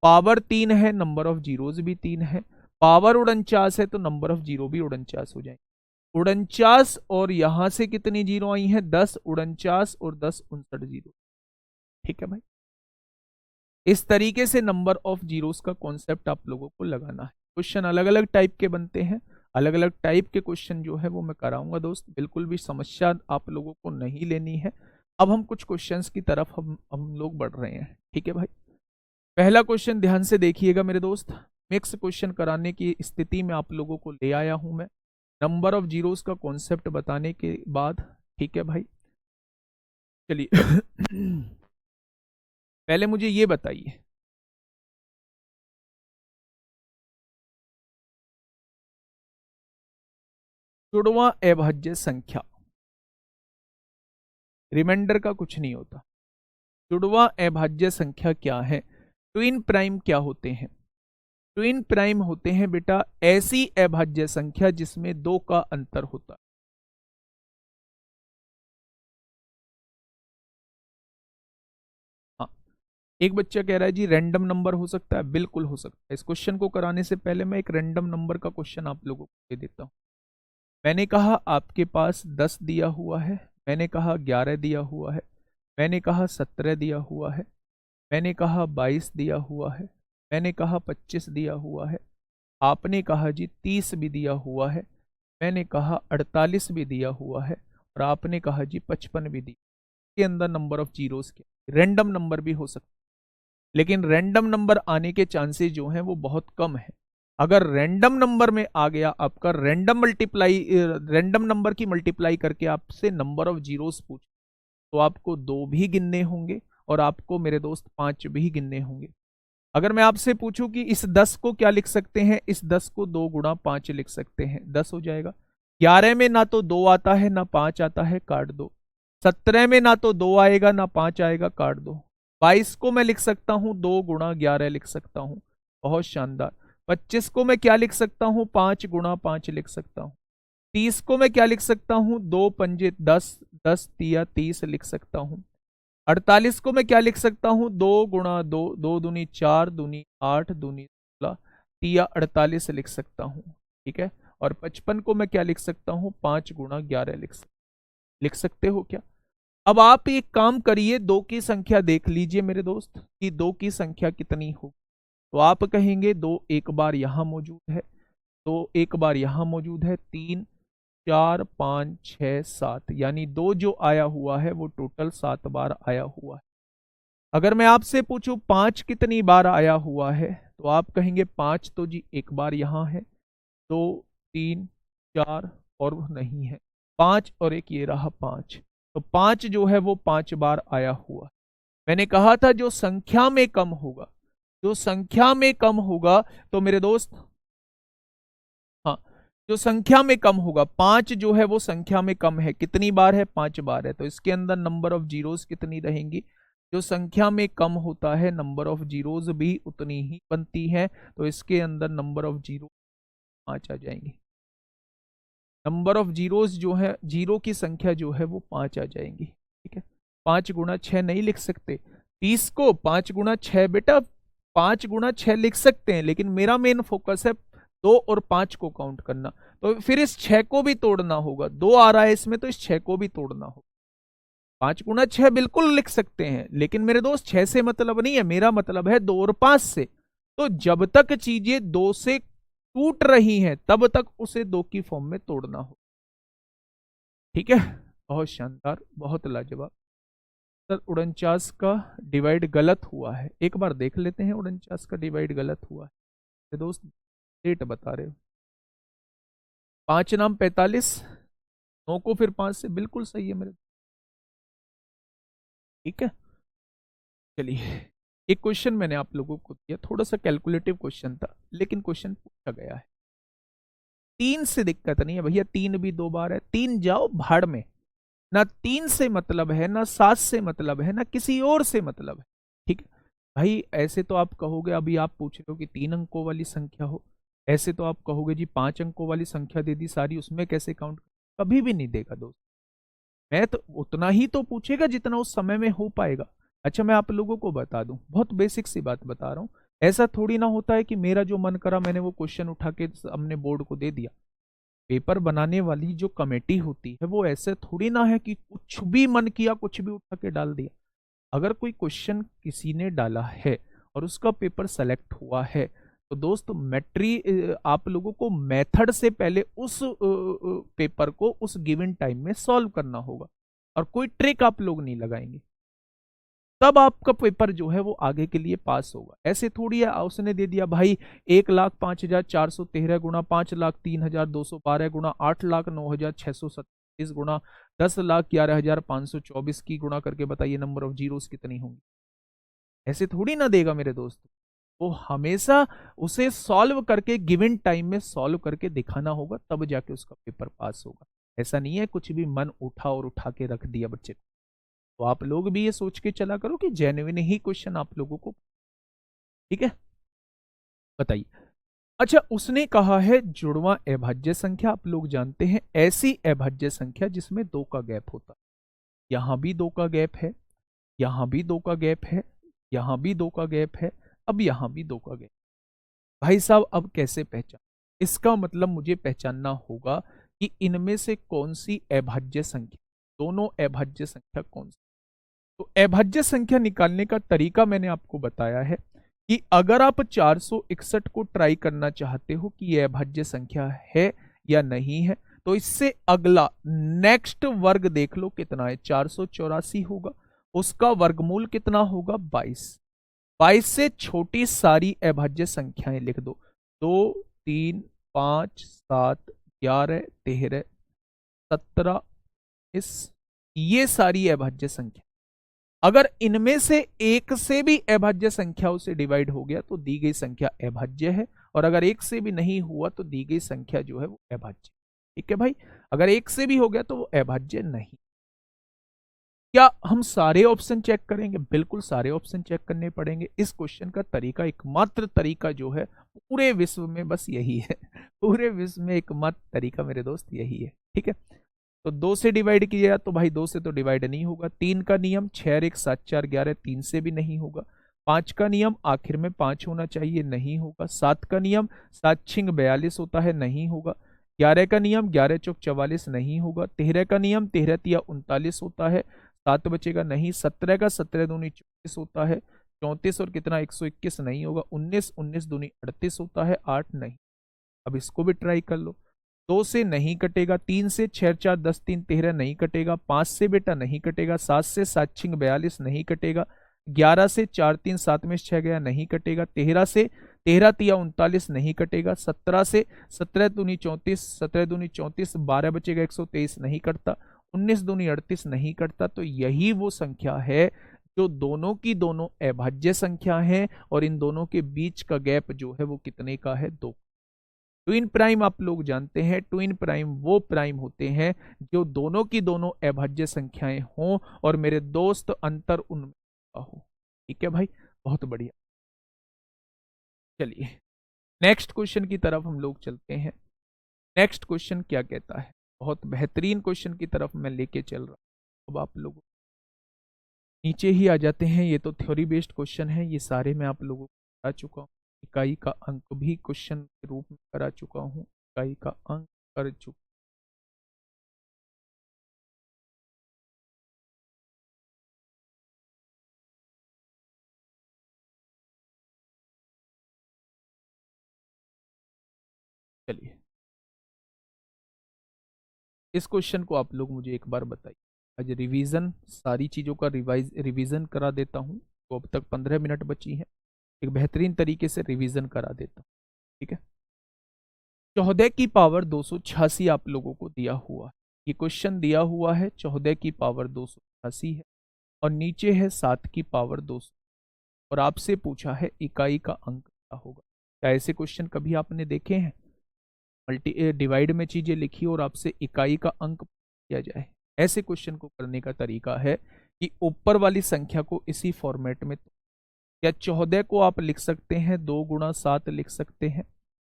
पावर 3 है नंबर ऑफ जीरोज भी 3 है, पावर 49 है तो नंबर ऑफ जीरो भी 49 हो जाएंगे। 49 और यहां से कितनी जीरो आई हैं? 10 49 और 10 59 जीरो। ठीक है भाई, इस तरीके से नंबर ऑफ जीरोस का कॉन्सेप्ट आप लोगों को लगाना है। क्वेश्चन अलग अलग टाइप के बनते हैं, अलग अलग टाइप के क्वेश्चन जो है वो मैं कराऊंगा दोस्त, बिल्कुल भी समस्या आप लोगों को नहीं लेनी है। अब हम कुछ क्वेश्चंस की तरफ हम लोग बढ़ रहे हैं। ठीक है भाई, पहला क्वेश्चन ध्यान से देखिएगा मेरे दोस्त। मिक्स क्वेश्चन कराने की स्थिति में आप लोगों को ले आया हूं मैं, नंबर ऑफ जीरोस का कॉन्सेप्ट बताने के बाद। ठीक है भाई, चलिए पहले मुझे ये बताइए, जुड़वां अभाज्य संख्या, रिमाइंडर का कुछ नहीं होता, जुड़वां अभाज्य संख्या क्या है? ट्विन प्राइम क्या होते हैं? ट्विन प्राइम होते हैं बेटा ऐसी अभाज्य संख्या जिसमें 2 का अंतर होता है। हाँ, एक बच्चा कह रहा है जी रैंडम नंबर हो सकता है, बिल्कुल हो सकता है। इस क्वेश्चन को कराने से पहले मैं एक रैंडम नंबर का क्वेश्चन आप लोगों को दे देता हूं। मैंने कहा आपके पास 10 दिया हुआ है, मैंने कहा 11 दिया हुआ है, मैंने कहा 17 दिया हुआ है, मैंने कहा 22 दिया हुआ है, मैंने कहा 25 दिया हुआ है, आपने कहा जी 30 भी दिया हुआ है, मैंने कहा 48 भी दिया हुआ है, और आपने कहा जी 55 भी दिया। के अंदर नंबर ऑफ जीरोस के रैंडम नंबर भी हो सकता है, लेकिन रैंडम नंबर आने के चांसेस जो हैं वो बहुत कम है। अगर रैंडम नंबर में आ गया आपका, रैंडम नंबर की मल्टीप्लाई करके आपसे नंबर ऑफ जीरोस पूछ, तो आपको 2 भी गिनने होंगे और आपको मेरे दोस्त 5 भी गिनने होंगे। अगर मैं आपसे पूछूं कि इस 10 को क्या लिख सकते हैं, इस 10 को 2 गुणा 5 लिख सकते हैं, 10 हो जाएगा। 11 में ना तो 2 आता है ना 5 आता है, काट दो। 17 में ना तो 2 आएगा ना 5 आएगा, काट दो। 22 को मैं लिख सकता हूं 2 गुणा 11 लिख सकता हूं, बहुत शानदार। 25 को मैं क्या लिख सकता हूं? 5 गुणा 5 लिख सकता हूं। 30 को मैं क्या लिख सकता हूं? 2 पंजे 10, 10 तिया 30 लिख सकता हूं। 48 को मैं क्या लिख सकता हूं? 2 गुणा 2, 2 दूनी 4, दूनी 8, दूनी 16, तिया 48 लिख सकता हूं। ठीक है, और 55 को मैं क्या लिख सकता हूं? 5 गुणा 11 लिख सकते हो क्या? अब आप एक काम करिए, 2 की संख्या देख लीजिए मेरे दोस्त कि 2 की संख्या कितनी हो। तो आप कहेंगे 2 एक बार यहां मौजूद है, 2 एक बार यहां मौजूद है, 3 4 5 6 7, यानी 2 जो आया हुआ है वो टोटल 7 बार आया हुआ है। अगर मैं आपसे पूछूं 5 कितनी बार आया हुआ है, तो आप कहेंगे 5 तो जी एक बार यहां है, 2 3 4 और नहीं है, 5 और एक ये रहा 5, तो 5 जो है वो 5 बार आया हुआ है। मैंने कहा था जो संख्या में कम होगा, जो संख्या में कम होगा, तो मेरे दोस्त हाँ, जो संख्या में कम होगा, 5 जो है वो संख्या में कम है, कितनी बार है? 5 बार है, तो इसके अंदर नंबर ऑफ जीरोस कितनी रहेंगी? जो संख्या में कम होता है नंबर ऑफ जीरोस भी उतनी ही बनती है, तो इसके अंदर नंबर ऑफ जीरो 5 आ जाएंगे। नंबर ऑफ जीरोस जो है, जीरो की संख्या जो है वो 5 आ जाएंगी। ठीक है, 5 गुणा 6 नहीं लिख सकते, 30 को 5 गुणा 6 बेटा 5 गुणा 6 लिख सकते हैं, लेकिन मेरा मेन फोकस है 2 और 5 को काउंट करना, तो फिर इस 6 को भी तोड़ना होगा। 2 आ रहा है इसमें, तो इस 6 को भी तोड़ना होगा। 5 गुणा 6 बिल्कुल लिख सकते हैं, लेकिन मेरे दोस्त 6 से मतलब नहीं है, मेरा मतलब है 2 और 5 से। तो जब तक चीजें 2 से टूट रही हैं तब तक उसे 2 की फॉर्म में तोड़ना हो। ठीक है, बहुत शानदार, बहुत लाजवाब। सर 49 का डिवाइड गलत हुआ है, एक बार देख लेते हैं 49 का डिवाइड गलत हुआ है। तो दोस्त डेट बता रहे हो, 5 नाम 45, 9 को फिर 5 से, बिल्कुल सही है मेरे। ठीक है, चलिए एक क्वेश्चन मैंने आप लोगों को दिया, थोड़ा सा कैलकुलेटिव क्वेश्चन था, लेकिन क्वेश्चन पूछा गया है। 3 से दिक्कत नहीं है भैया, 3 भी 2 बार है, 3 जाओ भाड़ में, ना 3 से मतलब है, ना 7 से मतलब है, ना किसी और से मतलब है। ठीक है भाई, ऐसे तो आप कहोगे, अभी आप पूछ रहे हो कि 3 अंकों वाली संख्या हो, ऐसे तो आप कहोगे जी 5 अंकों वाली संख्या दे दी सारी, उसमें कैसे काउंट? कभी भी नहीं देगा दोस्त, मैं तो उतना ही तो पूछेगा जितना उस समय में हो पाएगा। अच्छा मैं आप लोगों को बता दूं, बहुत बेसिक सी बात बता रहा हूं, ऐसा थोड़ी ना होता है कि मेरा जो मन करा मैंने वो क्वेश्चन उठा के हमने बोर्ड को दे दिया। पेपर बनाने वाली जो कमेटी होती है वो ऐसे थोड़ी ना है कि कुछ भी मन किया कुछ भी उठा के डाल दिया। अगर कोई क्वेश्चन किसी ने डाला है और उसका पेपर सेलेक्ट हुआ है तो दोस्त आप लोगों को मेथड से पहले उस पेपर को उस गिवन टाइम में सॉल्व करना होगा और कोई ट्रिक आप लोग नहीं लगाएंगे, तब आपका पेपर जो है वो आगे के लिए पास होगा। ऐसे थोड़ी है उसने दे दिया भाई 1,05,413 गुणा 5,03,212 गुणा 8,09,637 गुणा 10,11,524 की गुणा करके बताइए नंबर ऑफ जीरोस कितनी होंगी। ऐसे थोड़ी ना देगा मेरे दोस्त, वो हमेशा उसे सॉल्व करके गिवन टाइम में सॉल्व करके दिखाना होगा, तब जाके उसका पेपर पास होगा। ऐसा नहीं है कुछ भी मन उठा और उठा के रख दिया बच्चे को। तो आप लोग भी ये सोच के चला करो कि जेन्युइन ही क्वेश्चन आप लोगों को, ठीक है। बताइए। अच्छा, उसने कहा है जुड़वा अभाज्य संख्या, आप लोग जानते हैं ऐसी अभाज्य संख्या जिसमें 2 का गैप होता है। यहां भी 2 का गैप है, यहां भी 2 का गैप है, यहां भी 2 का गैप है, अब यहां भी 2 का गैप। भाई साहब अब कैसे पहचान, इसका मतलब मुझे पहचानना होगा कि इनमें से कौन सी अभाज्य संख्या, दोनों अभाज्य संख्या कौन सी। तो अभाज्य संख्या निकालने का तरीका मैंने आपको बताया है कि अगर आप 461 को ट्राई करना चाहते हो कि यह अभाज्य संख्या है या नहीं है, तो इससे अगला नेक्स्ट वर्ग देख लो कितना है, 484 होगा, उसका वर्गमूल कितना होगा 22। 22 से छोटी सारी अभाज्य संख्याएं लिख दो, 2, 3, 5, 7, 11, 13, 17, ये सारी अभाज्य संख्या। अगर इनमें से एक से भी अभाज्य संख्याओं से डिवाइड हो गया तो दी गई संख्या अभाज्य है, और अगर एक से भी नहीं हुआ तो दी गई संख्या जो है वो अभाज्य। ठीक है भाई, अगर एक से भी हो गया तो वो अभाज्य नहीं। क्या हम सारे ऑप्शन चेक करेंगे? बिल्कुल सारे ऑप्शन चेक करने पड़ेंगे। इस क्वेश्चन का तरीका, एकमात्र तरीका जो है पूरे विश्व में बस यही है पूरे विश्व में एकमात्र तरीका मेरे दोस्त यही है। ठीक है, तो 2 से डिवाइड किया तो भाई 2 से तो डिवाइड नहीं होगा। 3 का नियम 6 1 7 4 11, 3 से भी नहीं होगा। 5 का नियम आखिर में 5 होना चाहिए, नहीं होगा। 7 का नियम 7 6 42 होता है, नहीं होगा। 11 का नियम 11 चौक 44 नहीं होगा। 13 का नियम 13 तिया 39 होता है, 7 बचेगा नहीं। 17 का 17 दूनी 34 होता है, 34 और कितना 121 नहीं होगा। 19 19 दूनी 38 होता है, 8 नहीं। अब इसको भी ट्राई कर लो। 2 से नहीं कटेगा, 3 से 6 4 10 3 13 नहीं कटेगा, 5 से बेटा नहीं कटेगा, 7 से 7 6 42 नहीं कटेगा, 11 से 4 3 7 में 6 गया नहीं कटेगा, 13 से 13 तिया 39 नहीं कटेगा, 17 से 17 दूनी 34 17 दूनी 34, 12 बचेगा 123 नहीं कटता, 19 दूनी 38 नहीं कटता। तो यही वो संख्या है जो दोनों की दोनों अभाज्य संख्या है, और इन दोनों के बीच का गैप जो है वो कितने का है, 2। ट्विन प्राइम आप लोग जानते हैं, ट्विन प्राइम वो प्राइम होते हैं जो दोनों की दोनों अभाज्य संख्याएं हों और मेरे दोस्त अंतर उनमें हो। ठीक है भाई, बहुत बढ़िया। चलिए नेक्स्ट क्वेश्चन की तरफ हम लोग चलते हैं। नेक्स्ट क्वेश्चन क्या कहता है, बहुत बेहतरीन क्वेश्चन की तरफ मैं लेके चल रहा हूं। अब आप लोग नीचे ही आ जाते हैं। ये तो थ्योरी बेस्ड क्वेश्चन है, ये सारे मैं आप लोगों को बता चुका हूँ। इकाई का अंक भी क्वेश्चन के रूप में करा चुका हूँ, इकाई का अंक कर चुका। चलिए इस क्वेश्चन को आप लोग मुझे एक बार बताइए। आज रिवीजन, सारी चीज़ों का रिवीजन करा देता हूँ। तो अब तक 15 मिनट बची हैं, एक बेहतरीन तरीके से रिवीजन करा देता हूँ। ठीक है, 14 की पावर 286 आप लोगों को दिया हुआ है। ये क्वेश्चन दिया हुआ है 14 की पावर 286 है, और नीचे है 7 की पावर 200, और आपसे पूछा है इकाई का अंक क्या होगा। क्या ऐसे क्वेश्चन कभी आपने देखे हैं? मल्टी डिवाइड में चीजें लिखी और आपसे इकाई का अंक किया जाए। ऐसे क्वेश्चन को करने का तरीका है कि ऊपर वाली संख्या को इसी फॉर्मेट में, या 14 को आप लिख सकते हैं 2 गुणा 7 लिख सकते हैं,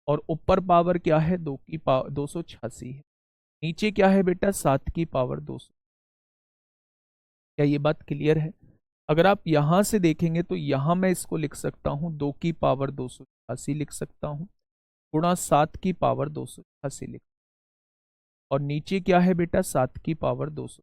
और ऊपर पावर क्या है 2 की पावर 286 है, नीचे क्या है बेटा 7 की पावर 200। क्या ये बात क्लियर है? अगर आप यहां से देखेंगे तो यहां मैं इसको लिख सकता हूं 2 की पावर 286 लिख सकता हूं, गुणा 7 की पावर 286 लिख। और नीचे क्या है बेटा 7 की पावर 200।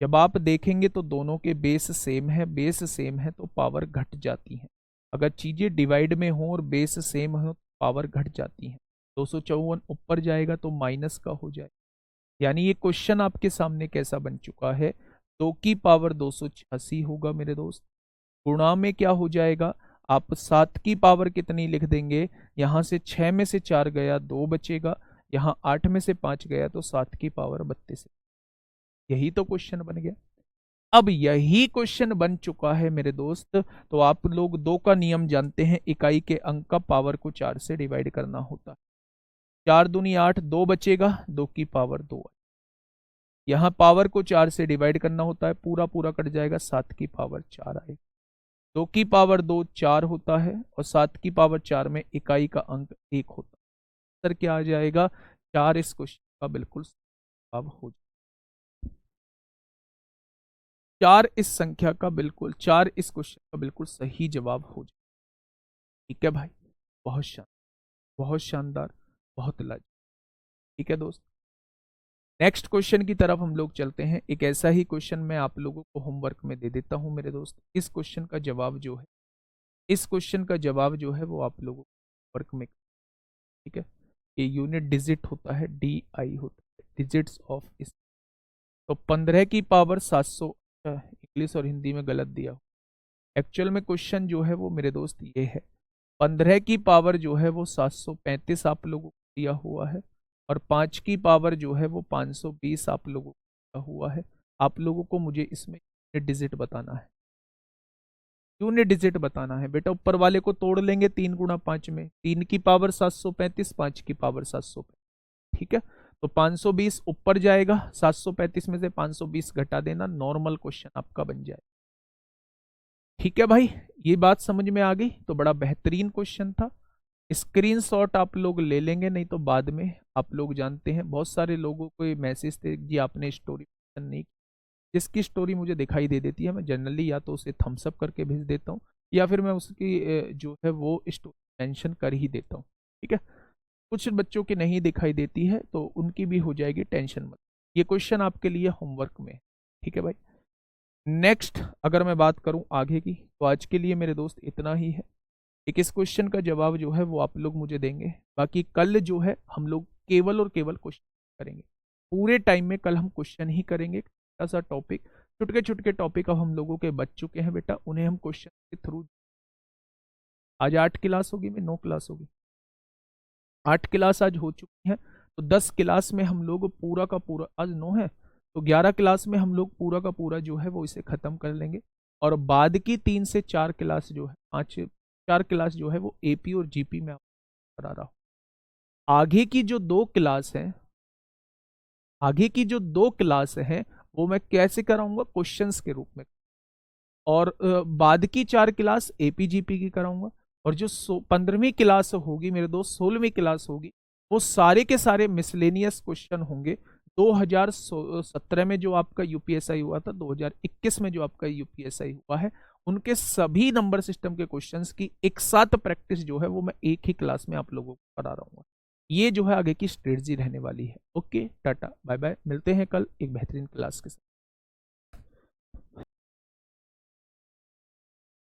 जब आप देखेंगे तो दोनों के बेस सेम है, बेस सेम है तो पावर घट जाती है। अगर चीजें डिवाइड में हो और बेस सेम हो तो पावर घट जाती है। 254 ऊपर जाएगा तो माइनस का हो जाएगा। यानी ये क्वेश्चन आपके सामने कैसा बन चुका है, 2 की पावर 286 होगा मेरे दोस्त। गुणा में क्या हो जाएगा, आप 7 की पावर कितनी लिख देंगे, यहां से 6 में से 4 गया 2 बचेगा, यहाँ 8 में से 5 गया तो 7 की पावर 32। यही तो क्वेश्चन बन गया। अब यही क्वेश्चन बन चुका है मेरे दोस्त, तो आप लोग 2 का नियम जानते हैं, इकाई के अंक का पावर को 4 से डिवाइड करना होता है। 4 दूनी 8, 2 बचेगा, 2 की पावर 2। यहां पावर को 4 से डिवाइड करना होता है, पूरा पूरा कट जाएगा, 7 की पावर 4 आएगी। 2 की पावर 2 4 होता है और 7 की पावर 4 में इकाई का अंक 1 होता है। सर क्या आ जाएगा, 4 इस क्वेश्चन का बिल्कुल जवाब हो जाएगा। 4 इस संख्या का बिल्कुल, 4 इस क्वेश्चन का बिल्कुल सही जवाब हो जाएगा। ठीक है भाई, बहुत शानदार, बहुत शानदार, बहुत लाजवाब। ठीक है दोस्त, नेक्स्ट क्वेश्चन की तरफ हम लोग चलते हैं। एक ऐसा ही क्वेश्चन मैं आप लोगों को होमवर्क में दे देता हूं मेरे दोस्त। इस क्वेश्चन का जवाब जो है, इस क्वेश्चन का जवाब जो है वो आप लोगों को वर्क में, ठीक है, ये यूनिट डिजिट होता है, DI होता है, डिजिट्स ऑफ इस। तो 15 की पावर 700, इंग्लिश और हिंदी में गलत दिया। एक्चुअल में क्वेश्चन जो है वो मेरे दोस्त ये है, 15 की पावर जो है वो 735 आप लोगों को दिया हुआ है और 5 की पावर जो है वो 520 आप लोगों को दिया हुआ है। आप लोगों को मुझे इसमें डिजिट बताना है, यूनिट डिजिट बताना है बेटा। ऊपर वाले को तोड़ लेंगे 3 गुणा 5 में, 3 की पावर 735, 5 की पावर 735। ठीक है, तो 520 ऊपर जाएगा, 735 में से 520 घटा देना, नॉर्मल क्वेश्चन आपका बन जाए। ठीक है भाई, ये बात समझ में आ गई तो बड़ा बेहतरीन क्वेश्चन था। स्क्रीनशॉट आप लोग ले लेंगे, नहीं तो बाद में आप लोग जानते हैं बहुत सारे लोगों को ये मैसेज थे कि आपने स्टोरी नहीं की। जिसकी स्टोरी मुझे दिखाई दे देती है मैं जनरली या तो उसे थम्स अप करके भेज देता हूँ या फिर मैं उसकी जो है वो स्टोरी मेंशन कर ही देता हूँ। ठीक है, कुछ बच्चों की नहीं दिखाई देती है तो उनकी भी हो जाएगी, टेंशन मत। ये क्वेश्चन आपके लिए होमवर्क में। ठीक है भाई, नेक्स्ट अगर मैं बात करूं आगे की, तो आज के लिए मेरे दोस्त इतना ही है। एक इस क्वेश्चन का जवाब जो है वो आप लोग मुझे देंगे, बाकी कल जो है हम लोग केवल और केवल क्वेश्चन करेंगे। पूरे टाइम में कल हम क्वेश्चन ही करेंगे। छोटा सा टॉपिक, छुटके छुटके टॉपिक अब हम लोगों के बच चुके हैं बेटा, उन्हें हम क्वेश्चन के थ्रू। आज 8 क्लास होगी, मैं 9 क्लास होगी, 8 क्लास आज हो चुकी हैं। तो 10 क्लास में हम लोग पूरा का पूरा, आज 9 है तो 11 क्लास में हम लोग पूरा का पूरा जो है वो इसे खत्म कर लेंगे। और बाद की 3 से 4 क्लास जो है, 4 क्लास जो है वो AP और GP में करा रहा हूं। आगे की जो 2 क्लास है, आगे की जो 2 क्लास है वो मैं कैसे कराऊंगा, क्वेश्चंस के रूप में। और बाद की 4 क्लास AP GP की कराऊंगा। और जो 15वीं क्लास होगी मेरे दोस्त, 16वीं क्लास होगी, वो सारे के सारे मिसलेनियस क्वेश्चन होंगे। 2017 में जो आपका UPSI हुआ था, 2021 में जो आपका UPSI हुआ है, उनके सभी नंबर सिस्टम के क्वेश्चंस की एक साथ प्रैक्टिस जो है वो मैं एक ही क्लास में आप लोगों को करा रहा हूँ। ये जो है आगे की स्ट्रेटजी रहने वाली है। ओके, टाटा बाय बाय, मिलते हैं कल एक बेहतरीन क्लास के साथ।